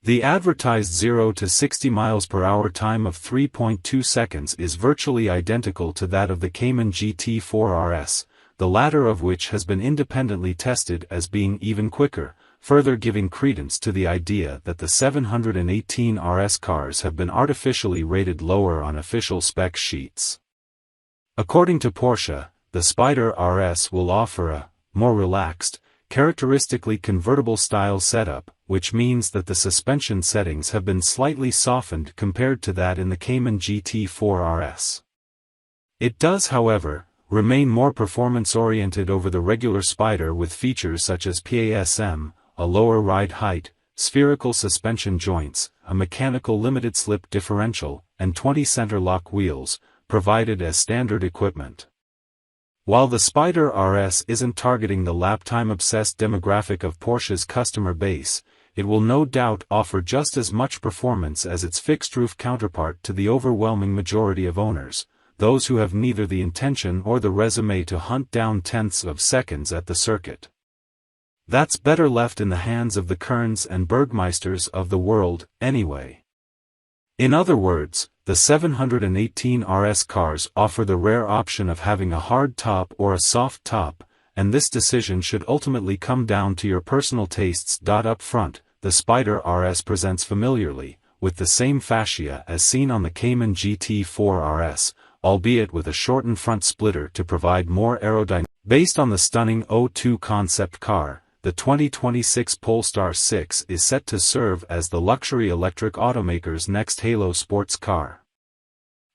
The advertised 0 to 60 miles per hour time of 3.2 seconds is virtually identical to that of the Cayman GT4 RS, the latter of which has been independently tested as being even quicker, further giving credence to the idea that the 718 RS cars have been artificially rated lower on official spec sheets. According to Porsche, the Spider RS will offer a more relaxed, characteristically convertible style setup, which means that the suspension settings have been slightly softened compared to that in the Cayman GT4 RS. It does, however, remain more performance-oriented over the regular Spider with features such as PASM, a lower ride height, spherical suspension joints, a mechanical limited-slip differential, and 20 center-lock wheels, provided as standard equipment. While the Spider RS isn't targeting the lap-time-obsessed demographic of Porsche's customer base, it will no doubt offer just as much performance as its fixed-roof counterpart to the overwhelming majority of owners, those who have neither the intention or the resume to hunt down tenths of seconds at the circuit. That's better left in the hands of the Kerns and Bergmeisters of the world, anyway. In other words, the 718 RS cars offer the rare option of having a hard top or a soft top, and this decision should ultimately come down to your personal tastes. Up front, the Spider RS presents familiarly, with the same fascia as seen on the Cayman GT4 RS, albeit with a shortened front splitter to provide more aerodynamic. Based on the stunning O2 concept car, the 2026 Polestar 6 is set to serve as the luxury electric automaker's next halo sports car.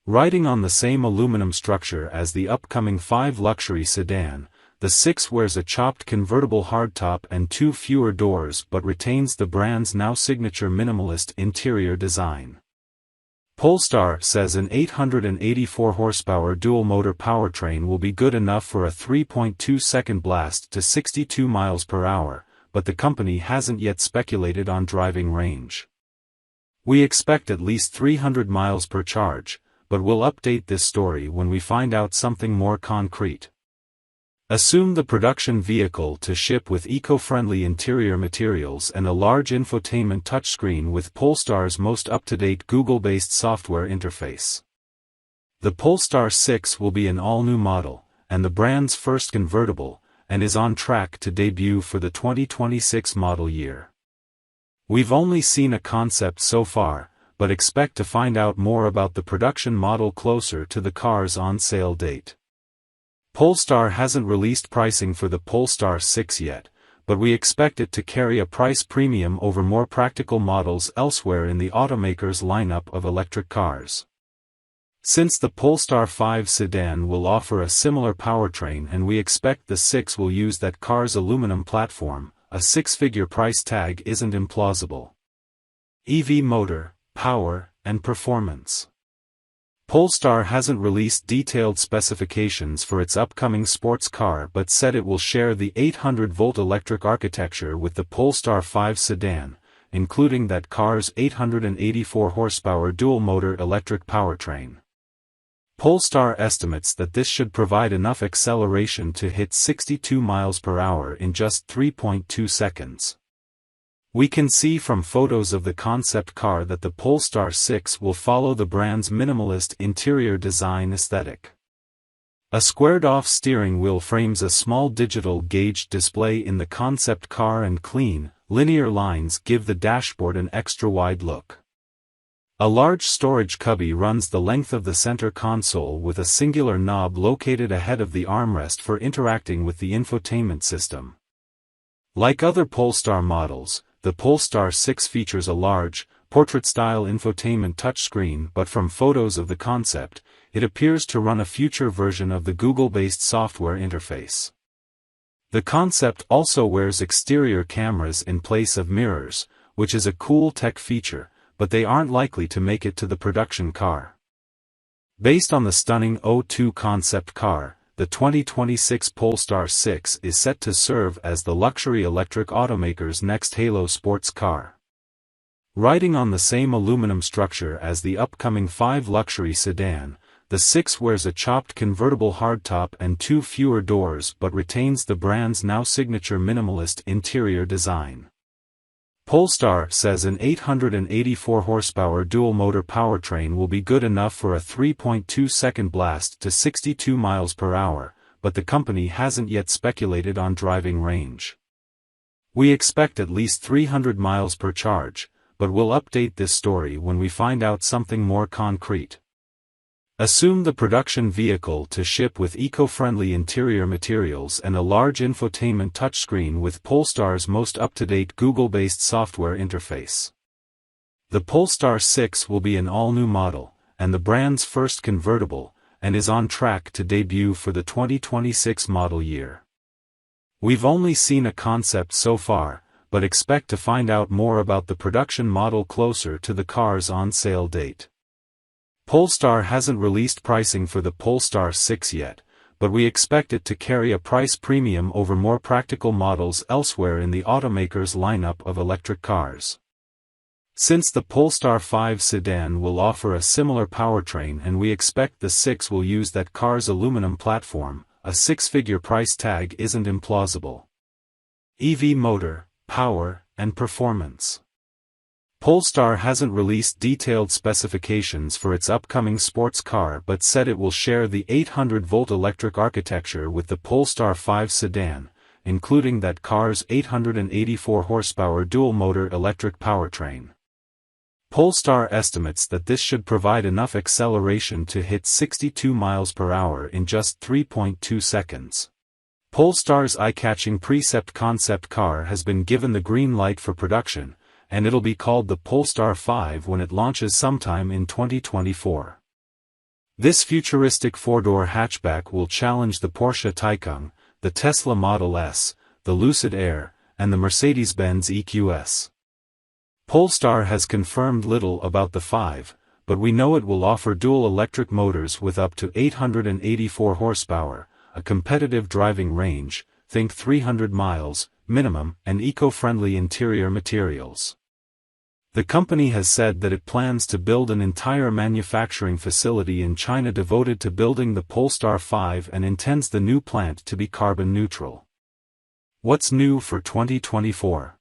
Riding on the same aluminum structure as the upcoming 5 luxury sedan, the 6 wears a chopped convertible hardtop and 2 fewer doors but retains the brand's now signature minimalist interior design. Polestar says an 884 horsepower dual-motor powertrain will be good enough for a 3.2-second blast to 62 miles per hour, but the company hasn't yet speculated on driving range. We expect at least 300 miles per charge, but we'll update this story when we find out something more concrete. Assume the production vehicle to ship with eco-friendly interior materials and a large infotainment touchscreen with Polestar's most up-to-date Google-based software interface. The Polestar 6 will be an all-new model, and the brand's first convertible, and is on track to debut for the 2026 model year. We've only seen a concept so far, but expect to find out more about the production model closer to the car's on-sale date. Polestar hasn't released pricing for the Polestar 6 yet, but we expect it to carry a price premium over more practical models elsewhere in the automaker's lineup of electric cars. Since the Polestar 5 sedan will offer a similar powertrain and we expect the 6 will use that car's aluminum platform, a 6-figure price tag isn't implausible. EV motor, power, and performance. Polestar hasn't released detailed specifications for its upcoming sports car but said it will share the 800-volt electric architecture with the Polestar 5 sedan, including that car's 884 horsepower dual-motor electric powertrain. Polestar estimates that this should provide enough acceleration to hit 62 miles per hour in just 3.2 seconds. We can see from photos of the concept car that the Polestar 6 will follow the brand's minimalist interior design aesthetic. A squared-off steering wheel frames a small digital gauged display in the concept car and clean, linear lines give the dashboard an extra-wide look. A large storage cubby runs the length of the center console with a singular knob located ahead of the armrest for interacting with the infotainment system. Like other Polestar models, the Polestar 6 features a large, portrait-style infotainment touchscreen but from photos of the concept, it appears to run a future version of the Google-based software interface. The concept also wears exterior cameras in place of mirrors, which is a cool tech feature, but they aren't likely to make it to the production car. Based on the stunning O2 concept car, the 2026 Polestar 6 is set to serve as the luxury electric automaker's next halo sports car. Riding on the same aluminum structure as the upcoming 5 luxury sedan, the 6 wears a chopped convertible hardtop and 2 fewer doors but retains the brand's now signature minimalist interior design. Polestar says an 884 horsepower dual-motor powertrain will be good enough for a 3.2-second blast to 62 miles per hour, but the company hasn't yet speculated on driving range. We expect at least 300 miles per charge, but we'll update this story when we find out something more concrete. Assume the production vehicle to ship with eco-friendly interior materials and a large infotainment touchscreen with Polestar's most up-to-date Google-based software interface. The Polestar 6 will be an all-new model, and the brand's first convertible, and is on track to debut for the 2026 model year. We've only seen a concept so far, but expect to find out more about the production model closer to the car's on-sale date. Polestar hasn't released pricing for the Polestar 6 yet, but we expect it to carry a price premium over more practical models elsewhere in the automaker's lineup of electric cars. Since the Polestar 5 sedan will offer a similar powertrain and we expect the 6 will use that car's aluminum platform, a 6-figure price tag isn't implausible. EV motor, power, and performance. Polestar hasn't released detailed specifications for its upcoming sports car but said it will share the 800-volt electric architecture with the Polestar 5 sedan, including that car's 884 horsepower dual-motor electric powertrain. Polestar estimates that this should provide enough acceleration to hit 62 miles per hour in just 3.2 seconds. Polestar's eye-catching Precept concept car has been given the green light for production, and it'll be called the Polestar 5 when it launches sometime in 2024. This futuristic 4-door hatchback will challenge the Porsche Taycan, the Tesla Model S, the Lucid Air, and the Mercedes-Benz EQS. Polestar has confirmed little about the 5, but we know it will offer dual electric motors with up to 884 horsepower, a competitive driving range, think 300 miles, minimum, and eco-friendly interior materials. The company has said that it plans to build an entire manufacturing facility in China devoted to building the Polestar 5 and intends the new plant to be carbon neutral. What's new for 2024?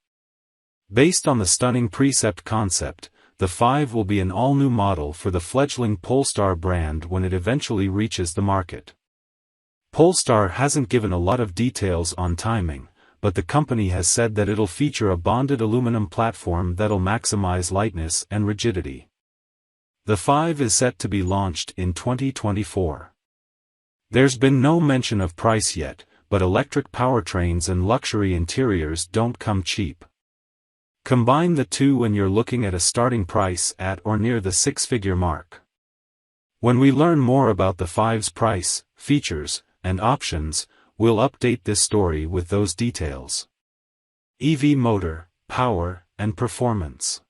Based on the stunning Precept concept, the 5 will be an all-new model for the fledgling Polestar brand when it eventually reaches the market. Polestar hasn't given a lot of details on timing, but the company has said that it'll feature a bonded aluminum platform that'll maximize lightness and rigidity. The 5 is set to be launched in 2024. There's been no mention of price yet, but electric powertrains and luxury interiors don't come cheap. Combine the two and you're looking at a starting price at or near the 6-figure mark. When we learn more about the 5's price, features, and options, we'll update this story with those details. EV motor, power, and performance.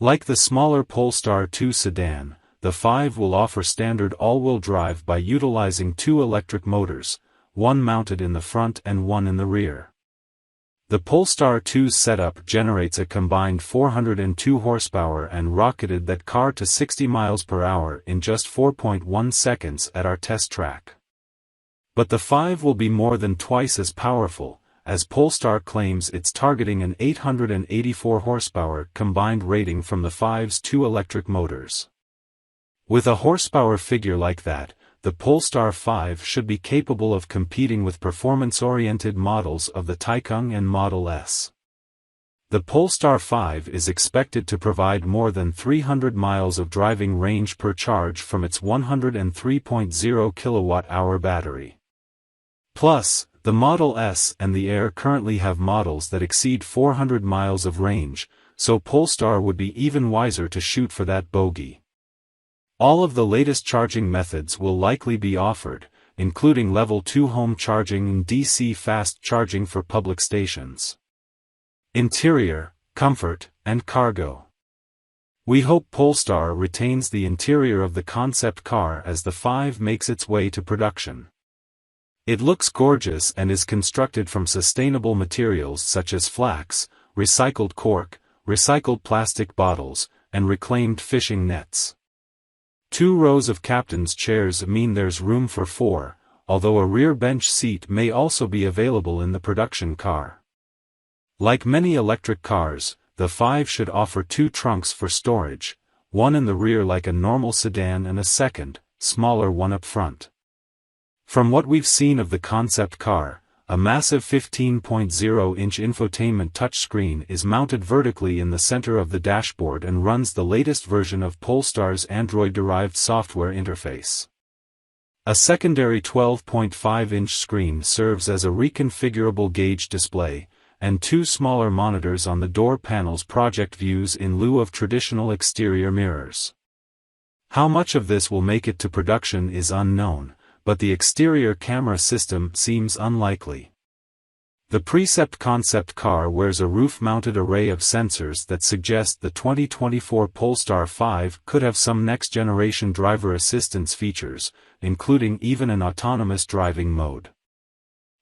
Like the smaller Polestar 2 sedan, the 5 will offer standard all-wheel drive by utilizing 2 electric motors, one mounted in the front and one in the rear. The Polestar 2's setup generates a combined 402 horsepower and rocketed that car to 60 miles per hour in just 4.1 seconds at our test track. But the 5 will be more than twice as powerful, as Polestar claims it's targeting an 884 horsepower combined rating from the 5's 2 electric motors. With a horsepower figure like that, the Polestar 5 should be capable of competing with performance-oriented models of the Taycan and Model S. The Polestar 5 is expected to provide more than 300 miles of driving range per charge from its 103.0 kilowatt-hour battery. Plus, the Model S and the Air currently have models that exceed 400 miles of range, so Polestar would be even wiser to shoot for that bogey. All of the latest charging methods will likely be offered, including Level 2 home charging and DC fast charging for public stations. Interior, comfort, and cargo. We hope Polestar retains the interior of the concept car as the 5 makes its way to production. It looks gorgeous and is constructed from sustainable materials such as flax, recycled cork, recycled plastic bottles, and reclaimed fishing nets. 2 rows of captain's chairs mean there's room for 4, although a rear bench seat may also be available in the production car. Like many electric cars, the 5 should offer 2 trunks for storage, one in the rear like a normal sedan and a second, smaller one up front. From what we've seen of the concept car, a massive 15.0-inch infotainment touchscreen is mounted vertically in the center of the dashboard and runs the latest version of Polestar's Android-derived software interface. A secondary 12.5-inch screen serves as a reconfigurable gauge display, and 2 smaller monitors on the door panels project views in lieu of traditional exterior mirrors. How much of this will make it to production is unknown, but the exterior camera system seems unlikely. The Precept concept car wears a roof-mounted array of sensors that suggest the 2024 Polestar 5 could have some next-generation driver assistance features, including even an autonomous driving mode.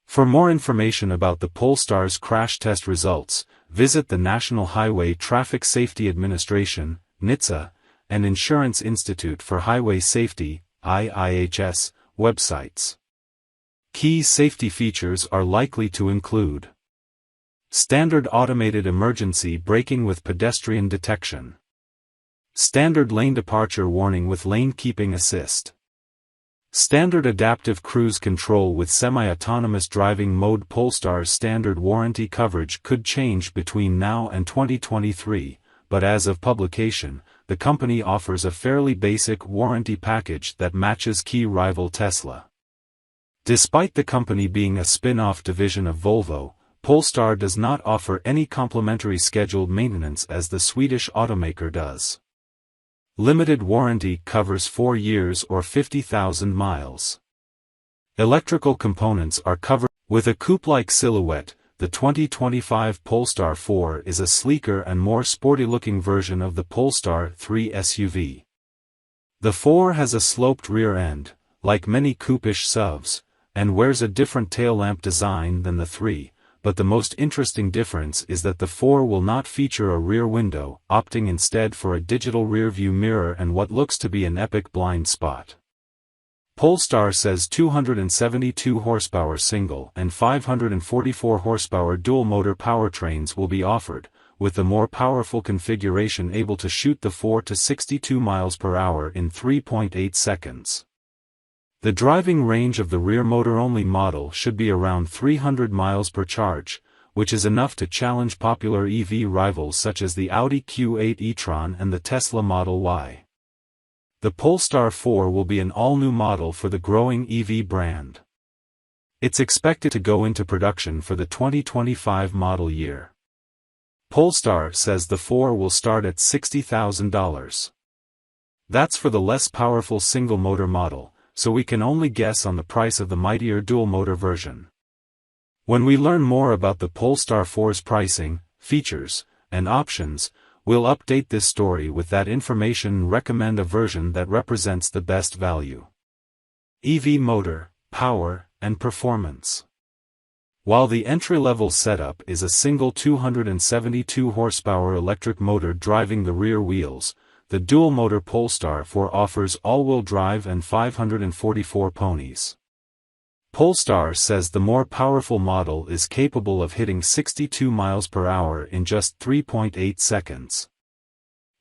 For more information about the Polestar's crash test results, visit the National Highway Traffic Safety Administration, NHTSA, and Insurance Institute for Highway Safety, IIHS, websites. Key safety features are likely to include standard automated emergency braking with pedestrian detection, standard lane departure warning with lane keeping assist, standard adaptive cruise control with semi-autonomous driving mode. Polestar's standard warranty coverage could change between now and 2023, but as of publication, the company offers a fairly basic warranty package that matches key rival Tesla. Despite the company being a spin-off division of Volvo, Polestar does not offer any complimentary scheduled maintenance as the Swedish automaker does. Limited warranty covers 4 years or 50,000 miles. Electrical components are covered. With a coupe-like silhouette, the 2025 Polestar 4 is a sleeker and more sporty-looking version of the Polestar 3 SUV. The 4 has a sloped rear end, like many coupe-ish SUVs, and wears a different tail lamp design than the 3, but the most interesting difference is that the 4 will not feature a rear window, opting instead for a digital rear-view mirror and what looks to be an epic blind spot. Polestar says 272 horsepower single and 544 horsepower dual-motor powertrains will be offered, with the more powerful configuration able to shoot the 4 to 62 miles per hour in 3.8 seconds. The driving range of the rear motor-only model should be around 300 miles per charge, which is enough to challenge popular EV rivals such as the Audi Q8 e-tron and the Tesla Model Y. The Polestar 4 will be an all-new model for the growing EV brand. It's expected to go into production for the 2025 model year. Polestar says the 4 will start at $60,000. That's for the less powerful single-motor model, so we can only guess on the price of the mightier dual-motor version. When we learn more about the Polestar 4's pricing, features, and options, we'll update this story with that information and recommend a version that represents the best value. EV motor, power, and performance. While the entry-level setup is a single 272 horsepower electric motor driving the rear wheels, the dual-motor Polestar 4 offers all-wheel drive and 544 ponies. Polestar says the more powerful model is capable of hitting 62 miles per hour in just 3.8 seconds.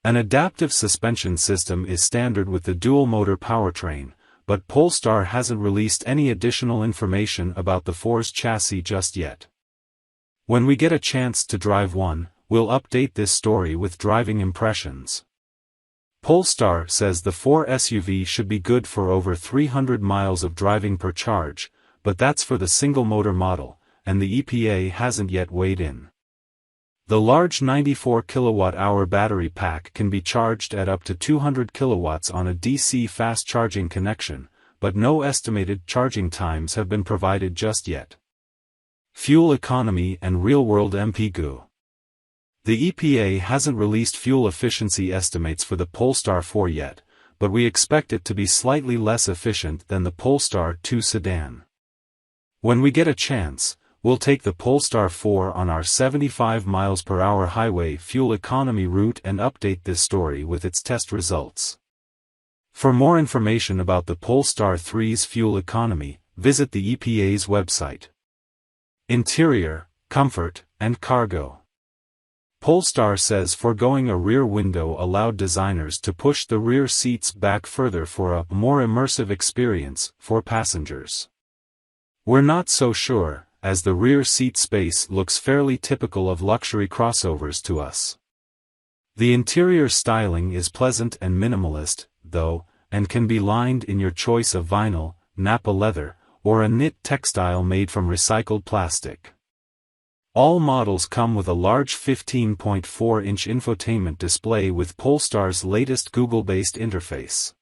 An adaptive suspension system is standard with the dual-motor powertrain, but Polestar hasn't released any additional information about the 4's chassis just yet. When we get a chance to drive one, we'll update this story with driving impressions. Polestar says the 4 SUV should be good for over 300 miles of driving per charge, but that's for the single-motor model, and the EPA hasn't yet weighed in. The large 94 kWh battery pack can be charged at up to 200 kilowatts on a DC fast charging connection, but no estimated charging times have been provided just yet. Fuel economy and real-world MPG. The EPA hasn't released fuel efficiency estimates for the Polestar 4 yet, but we expect it to be slightly less efficient than the Polestar 2 sedan. When we get a chance, we'll take the Polestar 4 on our 75 miles per hour highway fuel economy route and update this story with its test results. For more information about the Polestar 3's fuel economy, visit the EPA's website. Interior, comfort, and cargo. Polestar says foregoing a rear window allowed designers to push the rear seats back further for a more immersive experience for passengers. We're not so sure, as the rear seat space looks fairly typical of luxury crossovers to us. The interior styling is pleasant and minimalist, though, and can be lined in your choice of vinyl, Nappa leather, or a knit textile made from recycled plastic. All models come with a large 15.4-inch infotainment display with Polestar's latest Google-based interface.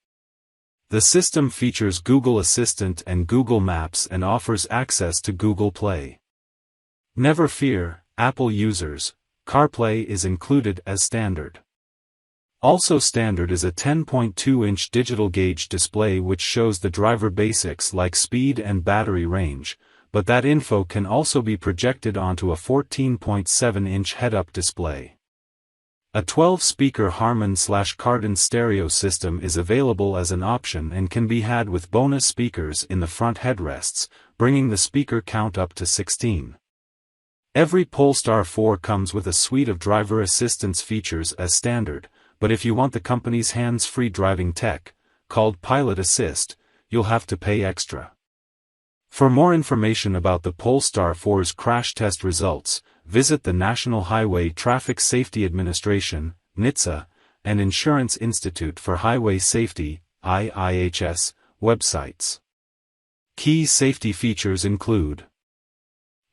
The system features Google Assistant and Google Maps and offers access to Google Play. Never fear, Apple users, CarPlay is included as standard. Also standard is a 10.2-inch digital gauge display which shows the driver basics like speed and battery range, but that info can also be projected onto a 14.7-inch head-up display. A 12-speaker Harman/Kardon stereo system is available as an option and can be had with bonus speakers in the front headrests, bringing the speaker count up to 16. Every Polestar 4 comes with a suite of driver assistance features as standard, but if you want the company's hands-free driving tech, called Pilot Assist, you'll have to pay extra. For more information about the Polestar 4's crash test results, visit the National Highway Traffic Safety Administration, NHTSA, and Insurance Institute for Highway Safety, IIHS, websites. Key safety features include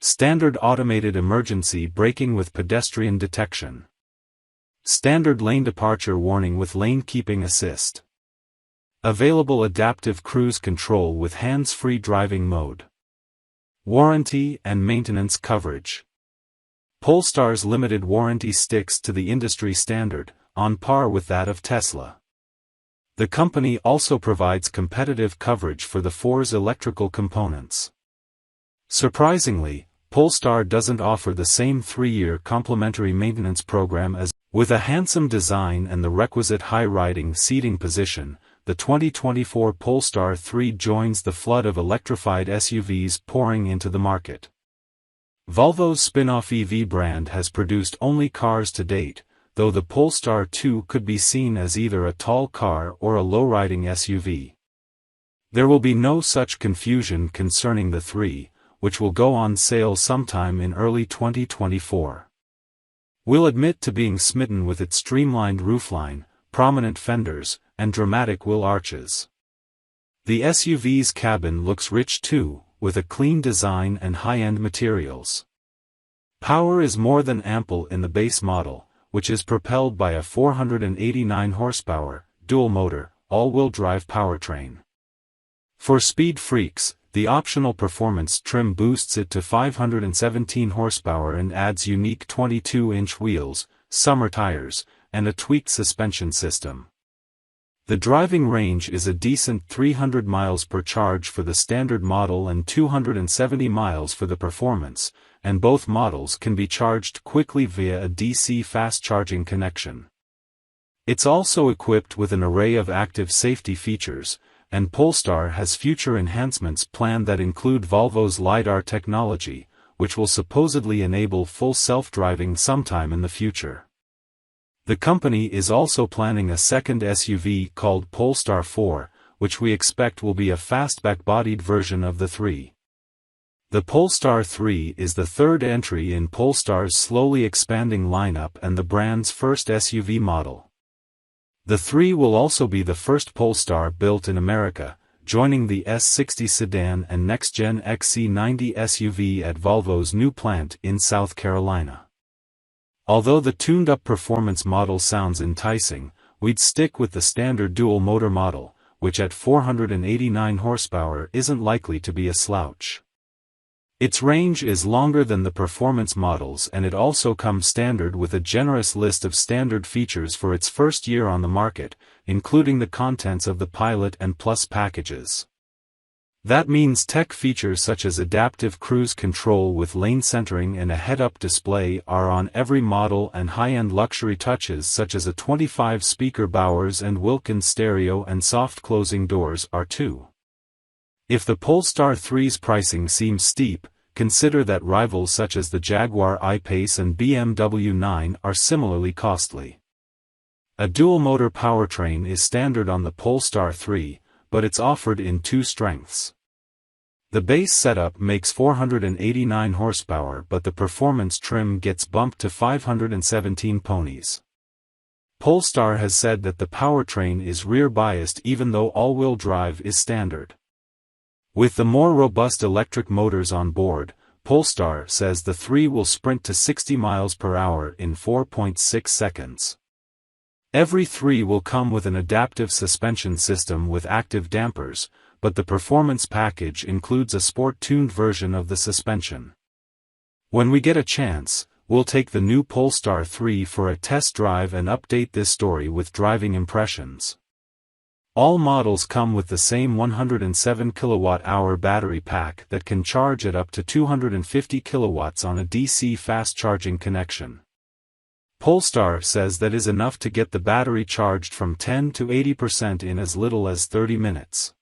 standard automated emergency braking with pedestrian detection, standard lane departure warning with lane keeping assist, available adaptive cruise control with hands-free driving mode, warranty and maintenance coverage. Polestar's limited warranty sticks to the industry standard, on par with that of Tesla. The company also provides competitive coverage for the 4's electrical components. Surprisingly, Polestar doesn't offer the same 3-year complimentary maintenance program as, with a handsome design and the requisite high-riding seating position. The 2024 Polestar 3 joins the flood of electrified SUVs pouring into the market. Volvo's spin-off EV brand has produced only cars to date, though the Polestar 2 could be seen as either a tall car or a low-riding SUV. There will be no such confusion concerning the 3, which will go on sale sometime in early 2024. We'll admit to being smitten with its streamlined roofline, prominent fenders, and dramatic wheel arches. The SUV's cabin looks rich too, with a clean design and high-end materials. Power is more than ample in the base model, which is propelled by a 489 horsepower, dual-motor, all-wheel drive powertrain. For speed freaks, the optional performance trim boosts it to 517 horsepower and adds unique 22-inch wheels, summer tires, and a tweaked suspension system. The driving range is a decent 300 miles per charge for the standard model and 270 miles for the performance, and both models can be charged quickly via a DC fast charging connection. It's also equipped with an array of active safety features, and Polestar has future enhancements planned that include Volvo's LiDAR technology, which will supposedly enable full self-driving sometime in the future. The company is also planning a second SUV called Polestar 4, which we expect will be a fastback-bodied version of the 3. The Polestar 3 is the third entry in Polestar's slowly expanding lineup and the brand's first SUV model. The 3 will also be the first Polestar built in America, joining the S60 sedan and next-gen XC90 SUV at Volvo's new plant in South Carolina. Although the tuned-up performance model sounds enticing, we'd stick with the standard dual-motor model, which at 489 horsepower isn't likely to be a slouch. Its range is longer than the performance models, and it also comes standard with a generous list of standard features for its first year on the market, including the contents of the Pilot and Plus packages. That means tech features such as adaptive cruise control with lane centering and a head-up display are on every model, and high-end luxury touches such as a 25-speaker Bowers and Wilkins stereo and soft closing doors are too. If the Polestar 3's pricing seems steep, consider that rivals such as the Jaguar I-Pace and BMW 9 are similarly costly. A dual-motor powertrain is standard on the Polestar 3, but it's offered in two strengths. The base setup makes 489 horsepower, but the performance trim gets bumped to 517 ponies. Polestar has said that the powertrain is rear-biased even though all-wheel drive is standard. With the more robust electric motors on board, Polestar says the 3 will sprint to 60 miles per hour in 4.6 seconds. Every 3 will come with an adaptive suspension system with active dampers, but the performance package includes a sport-tuned version of the suspension. When we get a chance, we'll take the new Polestar 3 for a test drive and update this story with driving impressions. All models come with the same 107 kWh battery pack that can charge at up to 250 kilowatts on a DC fast charging connection. Polestar says that is enough to get the battery charged from 10 to 80% in as little as 30 minutes.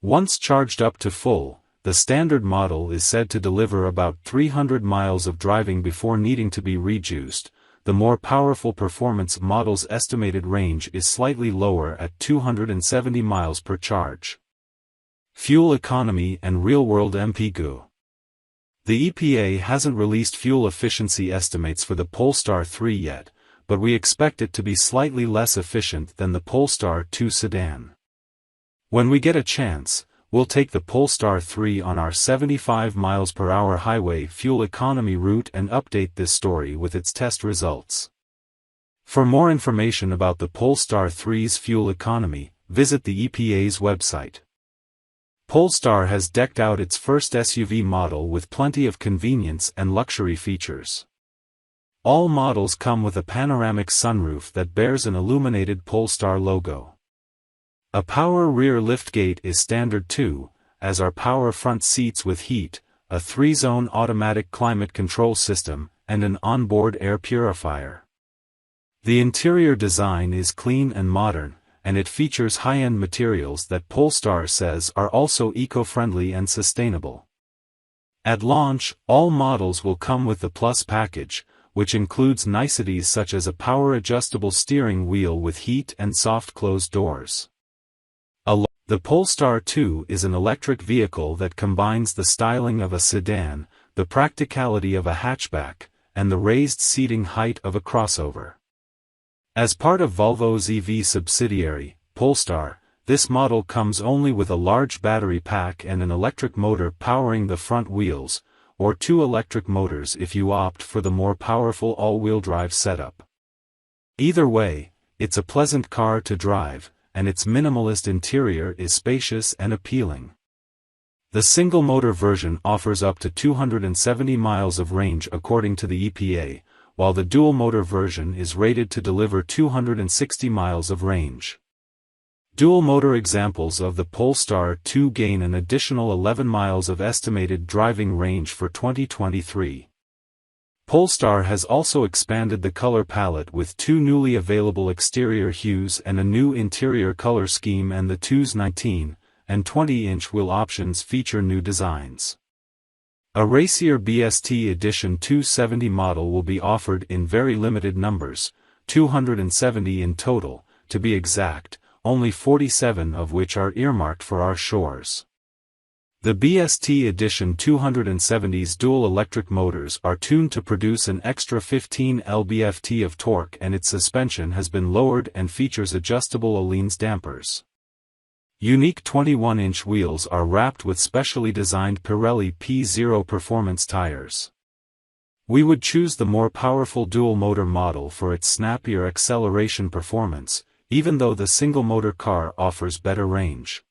Once charged up to full, the standard model is said to deliver about 300 miles of driving before needing to be rejuiced. The more powerful performance model's estimated range is slightly lower at 270 miles per charge. Fuel economy and real-world MPG. The EPA hasn't released fuel efficiency estimates for the Polestar 3 yet, but we expect it to be slightly less efficient than the Polestar 2 sedan. When we get a chance, we'll take the Polestar 3 on our 75 miles per hour highway fuel economy route and update this story with its test results. For more information about the Polestar 3's fuel economy, visit the EPA's website. Polestar has decked out its first SUV model with plenty of convenience and luxury features. All models come with a panoramic sunroof that bears an illuminated Polestar logo. A power rear liftgate is standard too, as are power front seats with heat, a 3-zone automatic climate control system, and an onboard air purifier. The interior design is clean and modern, and it features high-end materials that Polestar says are also eco-friendly and sustainable. At launch, all models will come with the Plus package, which includes niceties such as a power-adjustable steering wheel with heat and soft closed doors. The Polestar 2 is an electric vehicle that combines the styling of a sedan, the practicality of a hatchback, and the raised seating height of a crossover. As part of Volvo's EV subsidiary, Polestar, this model comes only with a large battery pack and an electric motor powering the front wheels, or 2 electric motors if you opt for the more powerful all-wheel drive setup. Either way, it's a pleasant car to drive, and its minimalist interior is spacious and appealing. The single-motor version offers up to 270 miles of range according to the EPA, while the dual-motor version is rated to deliver 260 miles of range. Dual-motor examples of the Polestar 2 gain an additional 11 miles of estimated driving range for 2023. Polestar has also expanded the color palette with 2 newly available exterior hues and a new interior color scheme, and the 2's 19 and 20-inch wheel options feature new designs. A racier BST Edition 270 model will be offered in very limited numbers, 270 in total, to be exact, only 47 of which are earmarked for our shores. The BST Edition 270's dual electric motors are tuned to produce an extra 15 lb-ft of torque, and its suspension has been lowered and features adjustable Alliance dampers. Unique 21-inch wheels are wrapped with specially designed Pirelli P0 performance tires. We would choose the more powerful dual-motor model for its snappier acceleration performance, even though the single-motor car offers better range.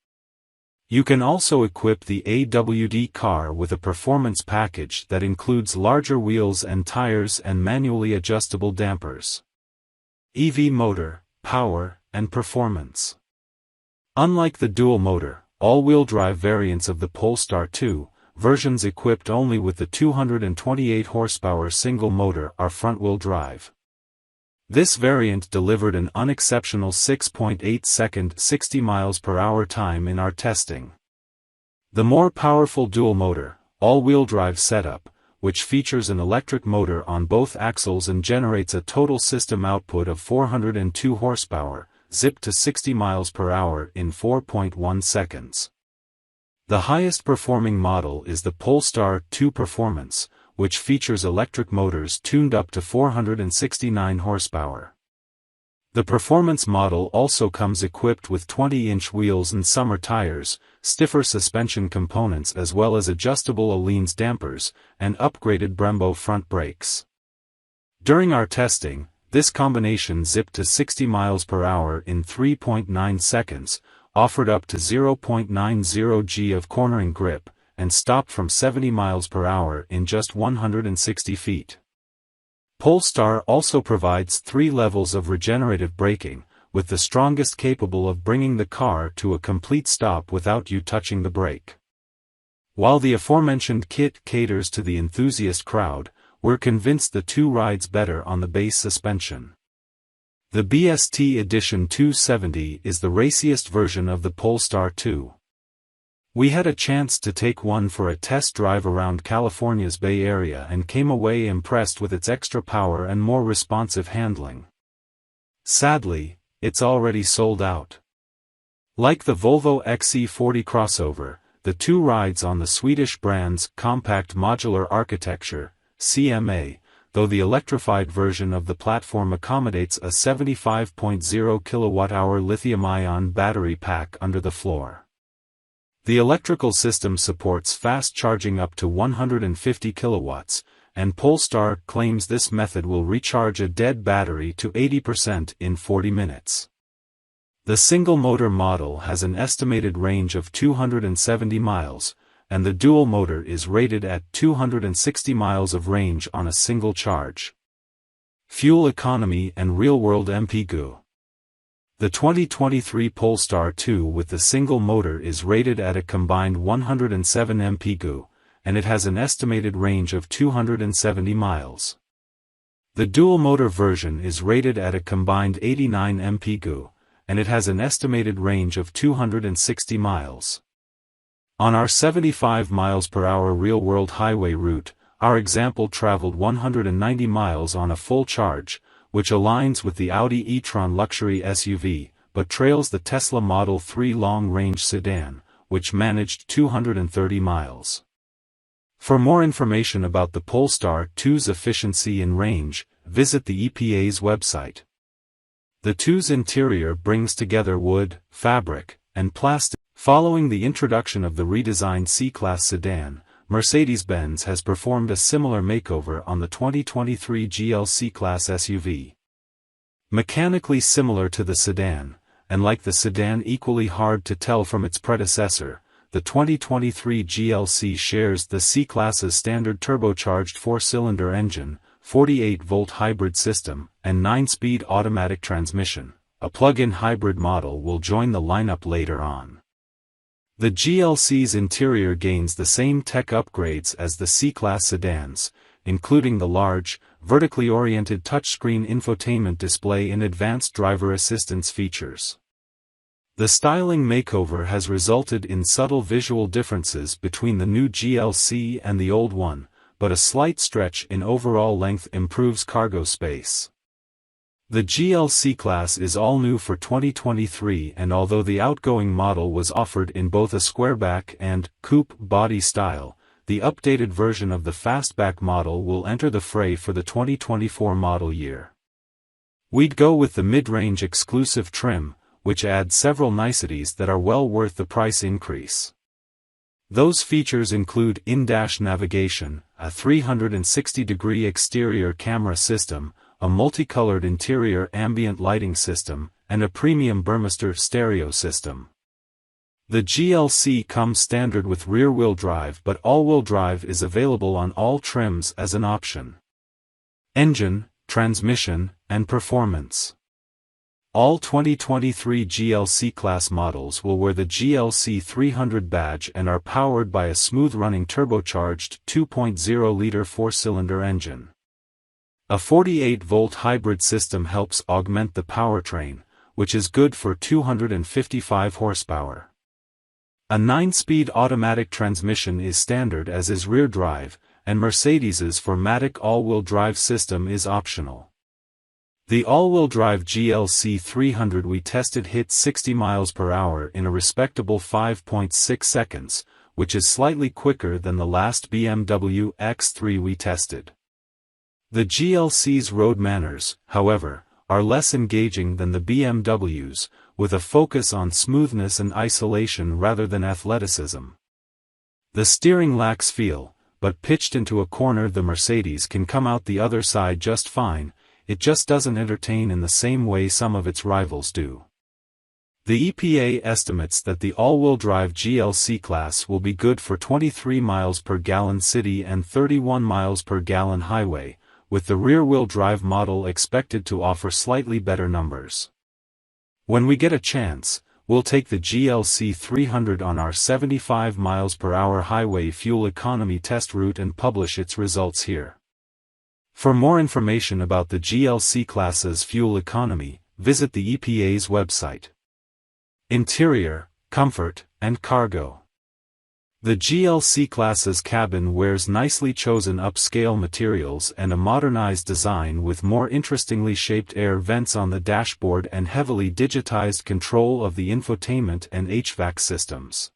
You can also equip the AWD car with a performance package that includes larger wheels and tires and manually adjustable dampers. EV motor, power, and performance. Unlike the dual-motor, all-wheel drive variants of the Polestar 2, versions equipped only with the 228 horsepower single motor are front-wheel drive. This variant delivered an unexceptional 6.8-second 60 miles per hour time in our testing. The more powerful dual-motor, all-wheel drive setup, which features an electric motor on both axles and generates a total system output of 402 horsepower, zipped to 60 miles per hour in 4.1 seconds. The highest performing model is the Polestar 2 Performance, which features electric motors tuned up to 469 horsepower. The performance model also comes equipped with 20-inch wheels and summer tires, stiffer suspension components as well as adjustable Alliance dampers, and upgraded Brembo front brakes. During our testing, this combination zipped to 60 miles per hour in 3.9 seconds, offered up to 0.90 g of cornering grip, and stopped from 70 miles per hour in just 160 feet. Polestar also provides 3 levels of regenerative braking, with the strongest capable of bringing the car to a complete stop without you touching the brake. While the aforementioned kit caters to the enthusiast crowd, we're convinced the 2 rides better on the base suspension. The BST Edition 270 is the raciest version of the Polestar 2. We had a chance to take one for a test drive around California's Bay Area and came away impressed with its extra power and more responsive handling. Sadly, it's already sold out. Like the Volvo XC40 crossover, the 2 rides on the Swedish brand's Compact Modular Architecture, CMA, though the electrified version of the platform accommodates a 75.0 kWh lithium-ion battery pack under the floor. The electrical system supports fast charging up to 150 kilowatts, and Polestar claims this method will recharge a dead battery to 80% in 40 minutes. The single-motor model has an estimated range of 270 miles, and the dual-motor is rated at 260 miles of range on a single charge. Fuel economy and real-world MPG. The 2023 Polestar 2 with the single motor is rated at a combined 107 mpg, and it has an estimated range of 270 miles. The dual-motor version is rated at a combined 89 mpg, and it has an estimated range of 260 miles. On our 75 miles per hour real-world highway route, our example traveled 190 miles on a full charge, which aligns with the Audi e-tron luxury SUV, but trails the Tesla Model 3 long-range sedan, which managed 230 miles. For more information about the Polestar 2's efficiency and range, visit the EPA's website. The 2's interior brings together wood, fabric, and plastic. Following the introduction of the redesigned C-Class sedan, Mercedes-Benz has performed a similar makeover on the 2023 GL C-Class SUV. Mechanically similar to the sedan, and like the sedan equally hard to tell from its predecessor, the 2023 GLC shares the C-Class's standard turbocharged 4-cylinder engine, 48-volt hybrid system, and 9-speed automatic transmission. A plug-in hybrid model will join the lineup later on. The GLC's interior gains the same tech upgrades as the C-Class sedans, including the large, vertically oriented touchscreen infotainment display and advanced driver assistance features. The styling makeover has resulted in subtle visual differences between the new GLC and the old one, but a slight stretch in overall length improves cargo space. The GLC class is all new for 2023, and although the outgoing model was offered in both a squareback and coupe body style, the updated version of the fastback model will enter the fray for the 2024 model year. We'd go with the mid-range exclusive trim, which adds several niceties that are well worth the price increase. Those features include in-dash navigation, a 360-degree exterior camera system, a multicolored interior ambient lighting system, and a premium Burmester stereo system. The GLC comes standard with rear-wheel drive, but all-wheel drive is available on all trims as an option. Engine, transmission, and performance. All 2023 GLC class models will wear the GLC 300 badge and are powered by a smooth-running turbocharged 2.0-liter four-cylinder engine. A 48-volt hybrid system helps augment the powertrain, which is good for 255 horsepower. A 9-speed automatic transmission is standard, as is rear drive, and Mercedes's 4MATIC all-wheel drive system is optional. The all-wheel drive GLC 300 we tested hit 60 miles per hour in a respectable 5.6 seconds, which is slightly quicker than the last BMW X3 we tested. The GLC's road manners, however, are less engaging than the BMW's, with a focus on smoothness and isolation rather than athleticism. The steering lacks feel, but pitched into a corner the Mercedes can come out the other side just fine. It just doesn't entertain in the same way some of its rivals do. The EPA estimates that the all-wheel drive GLC class will be good for 23 miles per gallon city and 31 miles per gallon highway, with the rear-wheel drive model expected to offer slightly better numbers. When we get a chance, we'll take the GLC 300 on our 75 miles per hour highway fuel economy test route and publish its results here. For more information about the GLC class's fuel economy, visit the EPA's website. Interior, comfort, and cargo. The GLC class's cabin wears nicely chosen upscale materials and a modernized design with more interestingly shaped air vents on the dashboard and heavily digitized control of the infotainment and HVAC systems.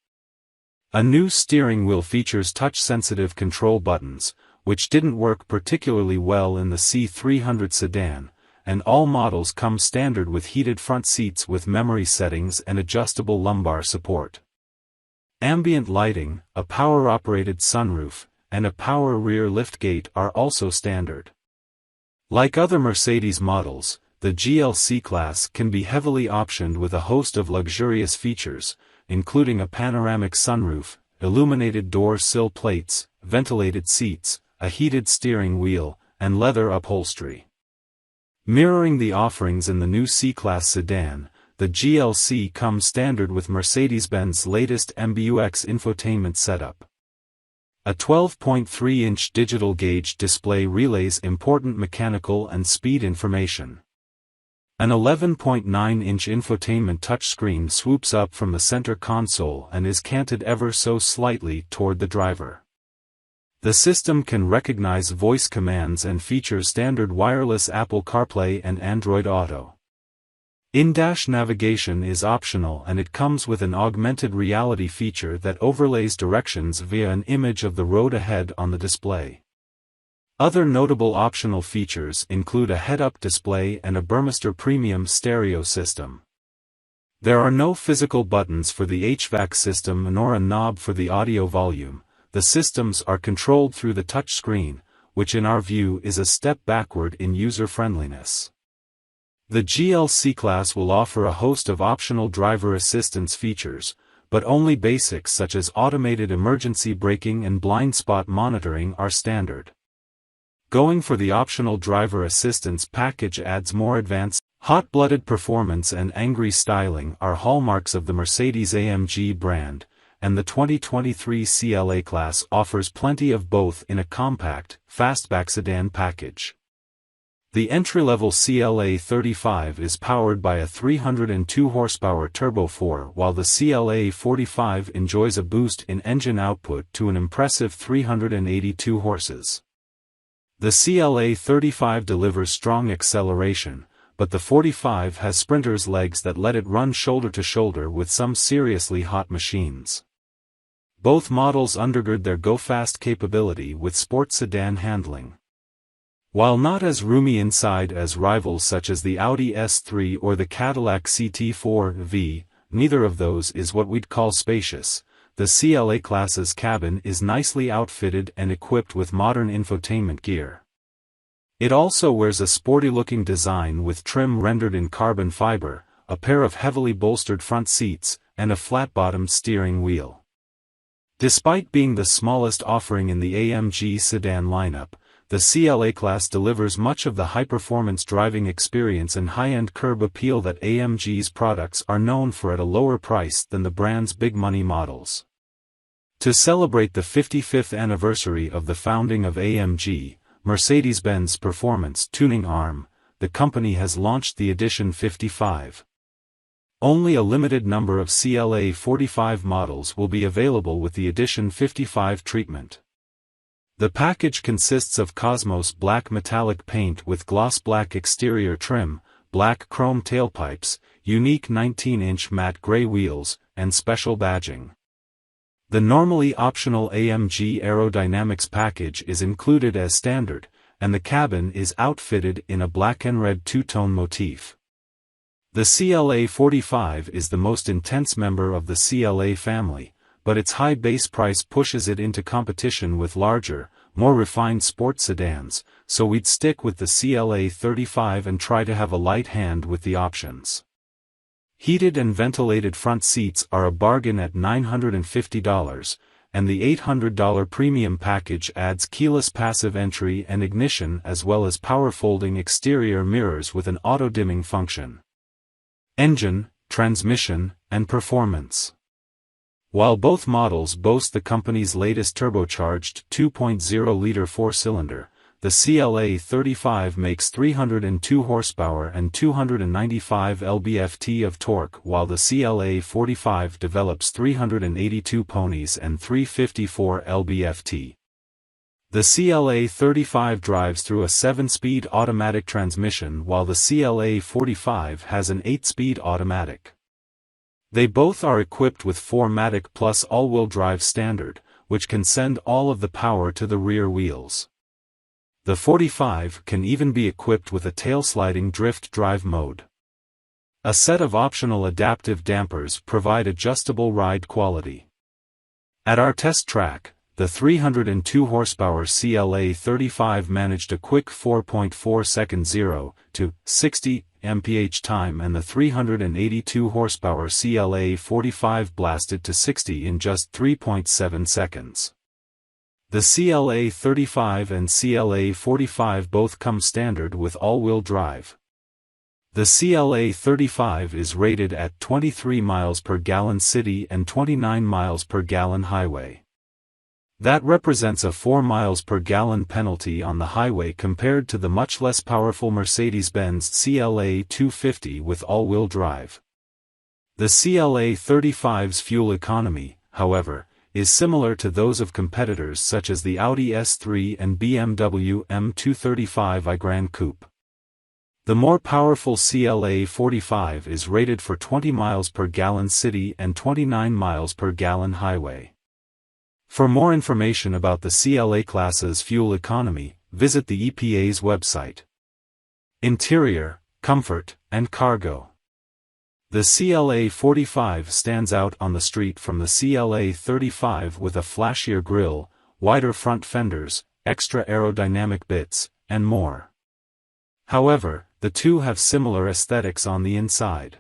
A new steering wheel features touch-sensitive control buttons, which didn't work particularly well in the C300 sedan, and all models come standard with heated front seats with memory settings and adjustable lumbar support. Ambient lighting, a power-operated sunroof, and a power rear liftgate are also standard. Like other Mercedes models, the GLC class can be heavily optioned with a host of luxurious features, including a panoramic sunroof, illuminated door sill plates, ventilated seats, a heated steering wheel, and leather upholstery. Mirroring the offerings in the new C-Class sedan, the GLC comes standard with Mercedes-Benz latest MBUX infotainment setup. A 12.3-inch digital gauge display relays important mechanical and speed information. An 11.9-inch infotainment touchscreen swoops up from the center console and is canted ever so slightly toward the driver. The system can recognize voice commands and features standard wireless Apple CarPlay and Android Auto. In-dash navigation is optional, and it comes with an augmented reality feature that overlays directions via an image of the road ahead on the display. Other notable optional features include a head-up display and a Burmester premium stereo system. There are no physical buttons for the HVAC system nor a knob for the audio volume. The systems are controlled through the touchscreen, which in our view is a step backward in user-friendliness. The GLC class will offer a host of optional driver assistance features, but only basics such as automated emergency braking and blind spot monitoring are standard. Going for the optional driver assistance package adds more advanced, hot-blooded performance and angry styling are hallmarks of the Mercedes-AMG brand, and the 2023 CLA class offers plenty of both in a compact, fastback sedan package. The entry-level CLA 35 is powered by a 302 horsepower turbo 4, while the CLA 45 enjoys a boost in engine output to an impressive 382 horses. The CLA 35 delivers strong acceleration, but the 45 has sprinter's legs that let it run shoulder to shoulder with some seriously hot machines. Both models undergird their go-fast capability with sport sedan handling. While not as roomy inside as rivals such as the Audi S3 or the Cadillac CT4V, neither of those is what we'd call spacious. the CLA class's cabin is nicely outfitted and equipped with modern infotainment gear. It also wears a sporty-looking design with trim rendered in carbon fiber, a pair of heavily bolstered front seats, and a flat-bottomed steering wheel. Despite being the smallest offering in the AMG sedan lineup, the CLA class delivers much of the high-performance driving experience and high-end curb appeal that AMG's products are known for at a lower price than the brand's big-money models. To celebrate the 55th anniversary of the founding of AMG, Mercedes-Benz Performance Tuning Arm, the company has launched the Edition 55. Only a limited number of CLA 45 models will be available with the Edition 55 treatment. The package consists of Cosmos black metallic paint with gloss black exterior trim, black chrome tailpipes, unique 19-inch matte gray wheels, and special badging. The normally optional AMG aerodynamics package is included as standard, and the cabin is outfitted in a black and red two-tone motif. The CLA 45 is the most intense member of the CLA family, but its high base price pushes it into competition with larger, more refined sports sedans, so we'd stick with the CLA 35 and try to have a light hand with the options. Heated and ventilated front seats are a bargain at $950, and the $800 premium package adds keyless passive entry and ignition as well as power folding exterior mirrors with an auto-dimming function. Engine, transmission, and performance. While both models boast the company's latest turbocharged 2.0-liter four-cylinder, the CLA 35 makes 302 horsepower and 295 lb-ft of torque, while the CLA 45 develops 382 ponies and 354 lb-ft. The CLA 35 drives through a 7-speed automatic transmission while the CLA 45 has an 8-speed automatic. They both are equipped with 4MATIC Plus all-wheel drive standard, which can send all of the power to the rear wheels. The 45 can even be equipped with a tail-sliding drift drive mode. A set of optional adaptive dampers provide adjustable ride quality. At our test track, the 302 horsepower CLA 35 managed a quick 4.4 second 0 to 60 mph time, and the 382 horsepower CLA 45 blasted to 60 in just 3.7 seconds. The CLA 35 and CLA 45 both come standard with all-wheel drive. The CLA 35 is rated at 23 miles per gallon city and 29 miles per gallon highway. That represents a 4 miles per gallon penalty on the highway compared to the much less powerful Mercedes-Benz CLA 250 with all-wheel drive. The CLA 35's fuel economy, however, is similar to those of competitors such as the Audi S3 and BMW M235 i Coupe. The more powerful CLA 45 is rated for 20 miles per gallon city and 29 miles per gallon highway. For more information about the CLA class's fuel economy, visit the EPA's website. Interior, comfort, and cargo. The CLA 45 stands out on the street from the CLA 35 with a flashier grille, wider front fenders, extra aerodynamic bits, and more. However, the two have similar aesthetics on the inside.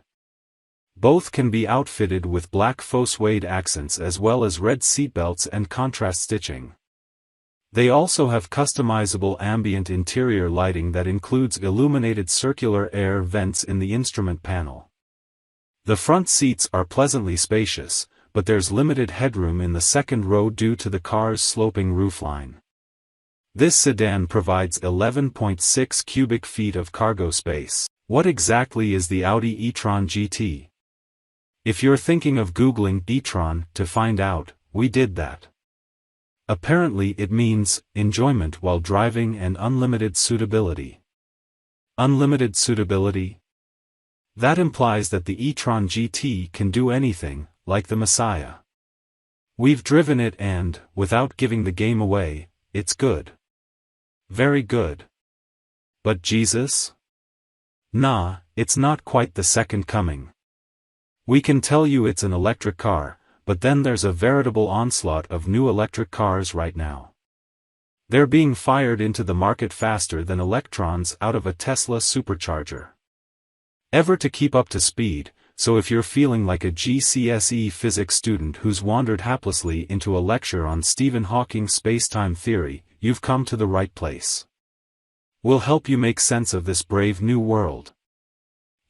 Both can be outfitted with black faux suede accents as well as red seatbelts and contrast stitching. They also have customizable ambient interior lighting that includes illuminated circular air vents in the instrument panel. The front seats are pleasantly spacious, but there's limited headroom in the second row due to the car's sloping roofline. This sedan provides 11.6 cubic feet of cargo space. What exactly is the Audi e-tron GT? If you're thinking of Googling e-tron to find out, we did that. Apparently it means enjoyment while driving and unlimited suitability. Unlimited suitability? That implies that the e-tron GT can do anything, like the Messiah. We've driven it and, without giving the game away, it's good. Very good. But Jesus? Nah, it's not quite the second coming. We can tell you it's an electric car, but then there's a veritable onslaught of new electric cars right now. They're being fired into the market faster than electrons out of a Tesla supercharger. Ever to keep up to speed, so if you're feeling like a GCSE physics student who's wandered haplessly into a lecture on Stephen Hawking's spacetime theory, you've come to the right place. We'll help you make sense of this brave new world.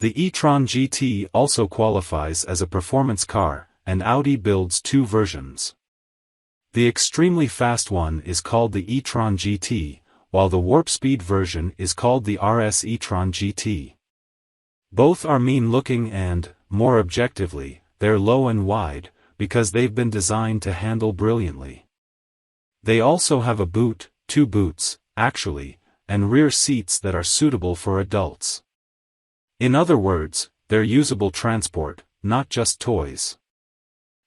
The e-tron GT also qualifies as a performance car, and Audi builds two versions. The extremely fast one is called the e-tron GT, while the warp-speed version is called the RS e-tron GT. Both are mean-looking and, more objectively, they're low and wide, because they've been designed to handle brilliantly. They also have a boot, two boots, actually, and rear seats that are suitable for adults. In other words, they're usable transport, not just toys.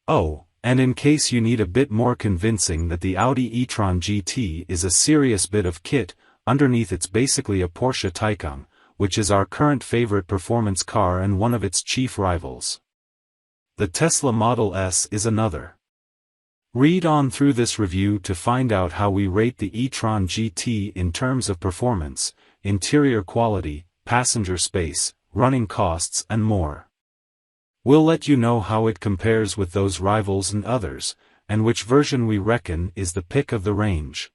Oh, and in case you need a bit more convincing that the Audi e-tron GT is a serious bit of kit, underneath it's basically a Porsche Taycan, which is our current favorite performance car and one of its chief rivals. The Tesla Model S is another. Read on through this review to find out how we rate the e-tron GT in terms of performance, interior quality, passenger space, running costs and more. We'll let you know how it compares with those rivals and others, and which version we reckon is the pick of the range.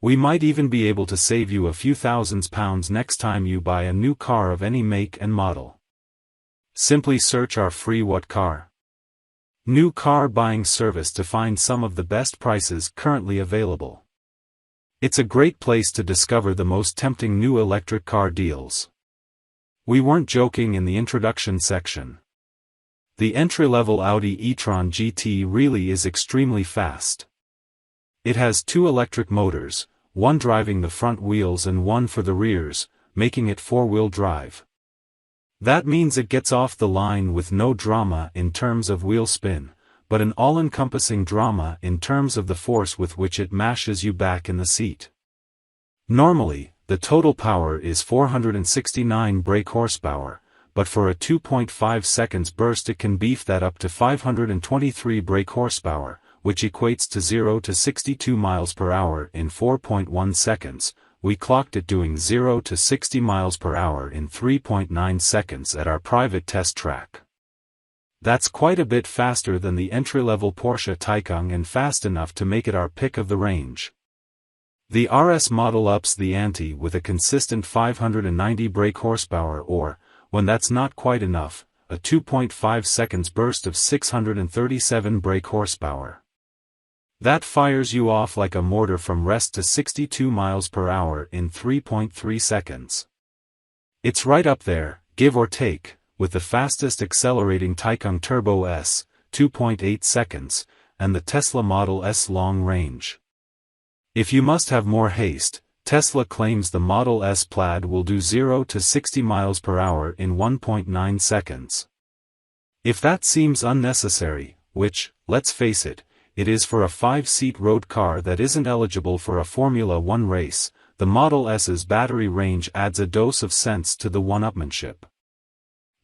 We might even be able to save you a few £1000s next time you buy a new car of any make and model. Simply search our free What Car? New car buying service to find some of the best prices currently available. It's a great place to discover the most tempting new electric car deals. We weren't joking in the introduction section. The entry-level Audi e-tron GT really is extremely fast. It has two electric motors, one driving the front wheels and one for the rears, making it four-wheel drive. That means it gets off the line with no drama in terms of wheel spin, but an all-encompassing drama in terms of the force with which it mashes you back in the seat. Normally, the total power is 469 brake horsepower, but for a 2.5 seconds burst it can beef that up to 523 brake horsepower, which equates to 0 to 62 miles per hour in 4.1 seconds. We clocked it doing 0 to 60 miles per hour in 3.9 seconds at our private test track. That's quite a bit faster than the entry-level Porsche Taycan and fast enough to make it our pick of the range. The RS model ups the ante with a consistent 590 brake horsepower or, when that's not quite enough, a 2.5 seconds burst of 637 brake horsepower. That fires you off like a mortar from rest to 62 miles per hour in 3.3 seconds. It's right up there, give or take, with the fastest accelerating Taycan Turbo S, 2.8 seconds, and the Tesla Model S long range. If you must have more haste, Tesla claims the Model S Plaid will do 0 to 60 miles per hour in 1.9 seconds. If that seems unnecessary, which, let's face it, it is for a 5-seat road car that isn't eligible for a Formula One race, the Model S's battery range adds a dose of sense to the one-upmanship.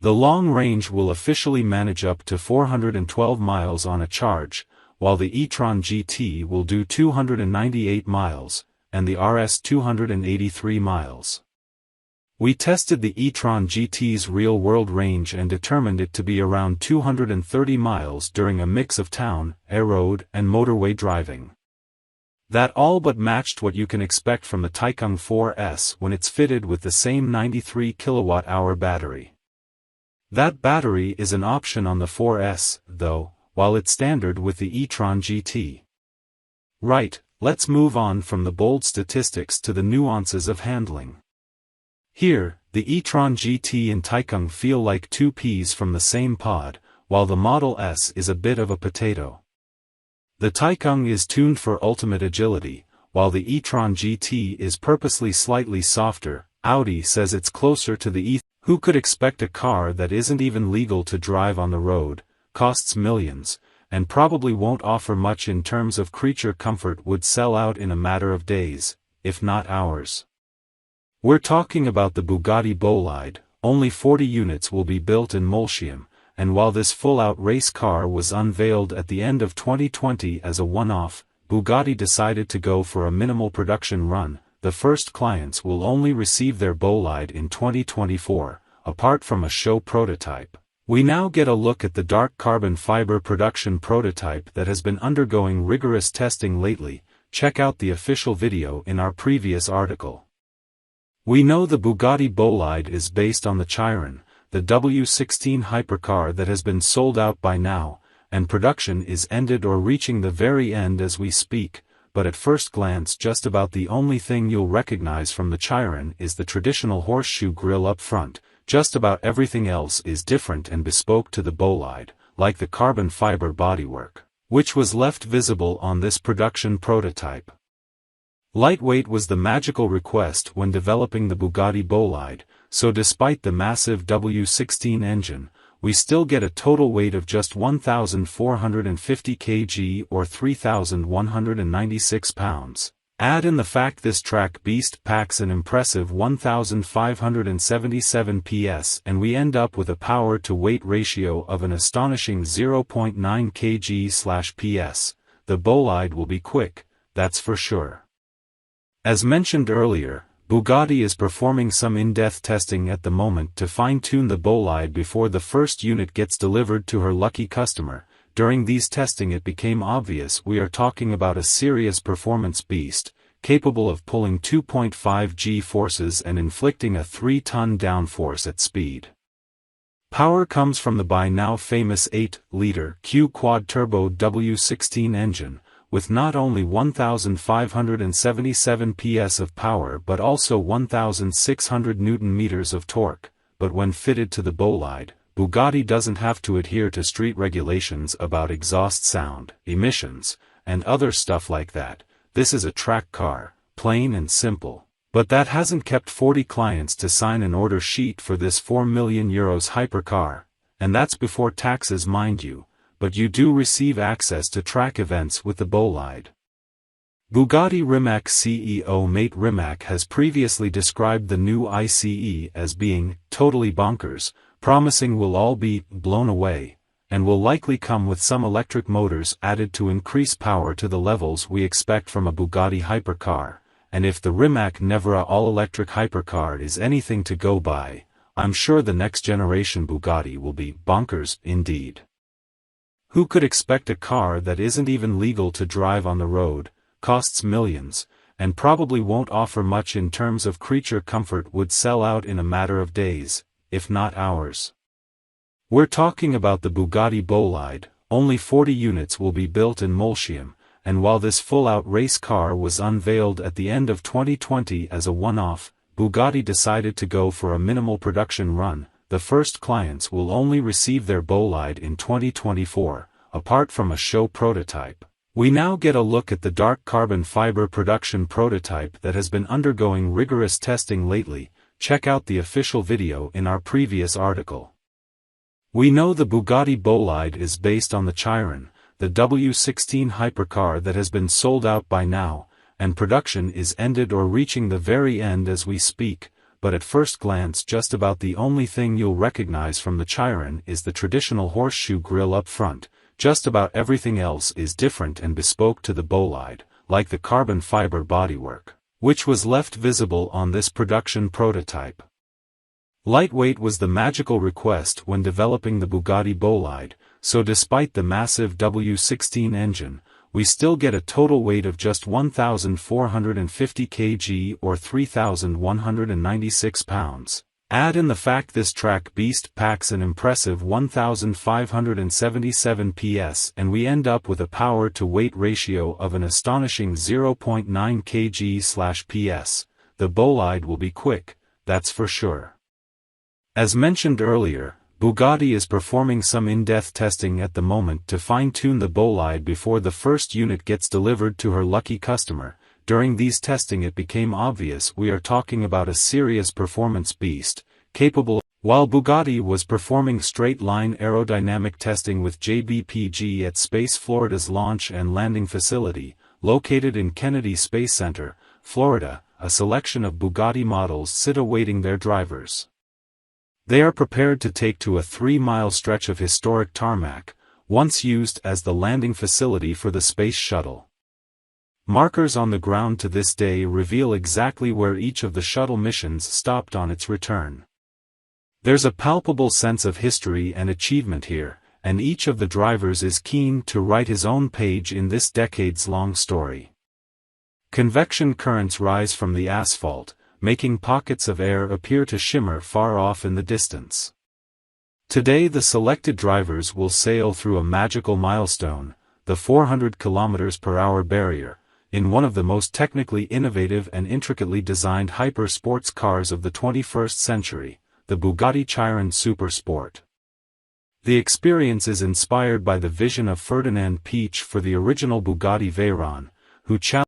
The long range will officially manage up to 412 miles on a charge, while the e-tron GT will do 298 miles, and the RS 283 miles. We tested the e-tron GT's real-world range and determined it to be around 230 miles during a mix of town, air-road, and motorway driving. That all but matched what you can expect from the Taycan 4S when it's fitted with the same 93 kilowatt-hour battery. That battery is an option on the 4S, though, while it's standard with the e-tron GT. Right, let's move on from the bold statistics to the nuances of handling. Here, the e-tron GT and Taycan feel like two peas from the same pod, while the Model S is a bit of a potato. The Taycan is tuned for ultimate agility, while the e-tron GT is purposely slightly softer. Audi says it's closer to the E. Who could expect a car that isn't even legal to drive on the road, costs millions, and probably won't offer much in terms of creature comfort would sell out in a matter of days, if not hours? We're talking about the Bugatti Bolide. Only 40 units will be built in Molsheim, and while this full-out race car was unveiled at the end of 2020 as a one-off, Bugatti decided to go for a minimal production run. The first clients will only receive their bolide in 2024, apart from a show prototype. We now get a look at the dark carbon fiber production prototype that has been undergoing rigorous testing lately. Check out the official video in our previous article. We know the Bugatti bolide is based on the Chiron, the W16 hypercar that has been sold out by now, and production is ended or reaching the very end as we speak, but at first glance just about the only thing you'll recognize from the Chiron is the traditional horseshoe grille up front. Just about everything else is different and bespoke to the bolide, like the carbon fiber bodywork, which was left visible on this production prototype. Lightweight was the magical request when developing the Bugatti bolide, so despite the massive W16 engine, we still get a total weight of just 1,450 kg or 3,196 pounds. Add in the fact this track beast packs an impressive 1,577 PS and we end up with a power-to-weight ratio of an astonishing 0.9 kg/PS. The bolide will be quick, that's for sure. As mentioned earlier, Bugatti is performing some in-depth testing at the moment to fine-tune the bolide before the first unit gets delivered to her lucky customer. During these testing it became obvious we are talking about a serious performance beast, capable of pulling 2.5 G-forces and inflicting a 3-ton downforce at speed. Power comes from the by now famous 8-liter Q-quad-turbo W16 engine, with not only 1,577 PS of power but also 1,600 Nm of torque, but when fitted to the bolide, Bugatti doesn't have to adhere to street regulations about exhaust sound, emissions, and other stuff like that. This is a track car, plain and simple. But that hasn't kept 40 clients to sign an order sheet for this €4 million hypercar, and that's before taxes mind you, but you do receive access to track events with the bolide. Bugatti Rimac CEO Mate Rimac has previously described the new ICE as being totally bonkers, promising we'll all be blown away, and will likely come with some electric motors added to increase power to the levels we expect from a Bugatti hypercar, and if the Rimac Nevera all-electric hypercar is anything to go by, I'm sure the next generation Bugatti will be bonkers indeed. Who could expect a car that isn't even legal to drive on the road, costs millions, and probably won't offer much in terms of creature comfort would sell out in a matter of days, if not hours? We're talking about the Bugatti bolide. Only 40 units will be built in Molsheim, and while this full-out race car was unveiled at the end of 2020 as a one-off, Bugatti decided to go for a minimal production run. The first clients will only receive their bolide in 2024, apart from a show prototype. We now get a look at the dark carbon fiber production prototype that has been undergoing rigorous testing lately. Check out the official video in our previous article. We know the Bugatti bolide is based on the Chiron, the W16 hypercar that has been sold out by now, and production is ended or reaching the very end as we speak, but at first glance just about the only thing you'll recognize from the Chiron is the traditional horseshoe grille up front. Just about everything else is different and bespoke to the bolide, like the carbon fiber bodywork, which was left visible on this production prototype. Lightweight was the magical request when developing the Bugatti bolide, so despite the massive W16 engine, we still get a total weight of just 1,450 kg or 3,196 pounds. Add in the fact this track beast packs an impressive 1,577 PS and we end up with a power-to-weight ratio of an astonishing 0.9 kg/PS. The bolide will be quick, that's for sure. As mentioned earlier, Bugatti is performing some in-depth testing at the moment to fine-tune the bolide before the first unit gets delivered to her lucky customer. During these testing it became obvious we are talking about a serious performance beast, capable. While Bugatti was performing straight-line aerodynamic testing with JBPG at Space Florida's launch and landing facility, located in Kennedy Space Center, Florida, a selection of Bugatti models sit awaiting their drivers. They are prepared to take to a 3-mile stretch of historic tarmac, once used as the landing facility for the space shuttle. Markers on the ground to this day reveal exactly where each of the shuttle missions stopped on its return. There's a palpable sense of history and achievement here, and each of the drivers is keen to write his own page in this decades-long story. Convection currents rise from the asphalt, making pockets of air appear to shimmer far off in the distance. Today the selected drivers will sail through a magical milestone, the 400 km/h barrier, in one of the most technically innovative and intricately designed hyper-sports cars of the 21st century, the Bugatti Chiron Super Sport. The experience is inspired by the vision of Ferdinand Piëch for the original Bugatti Veyron, who challenged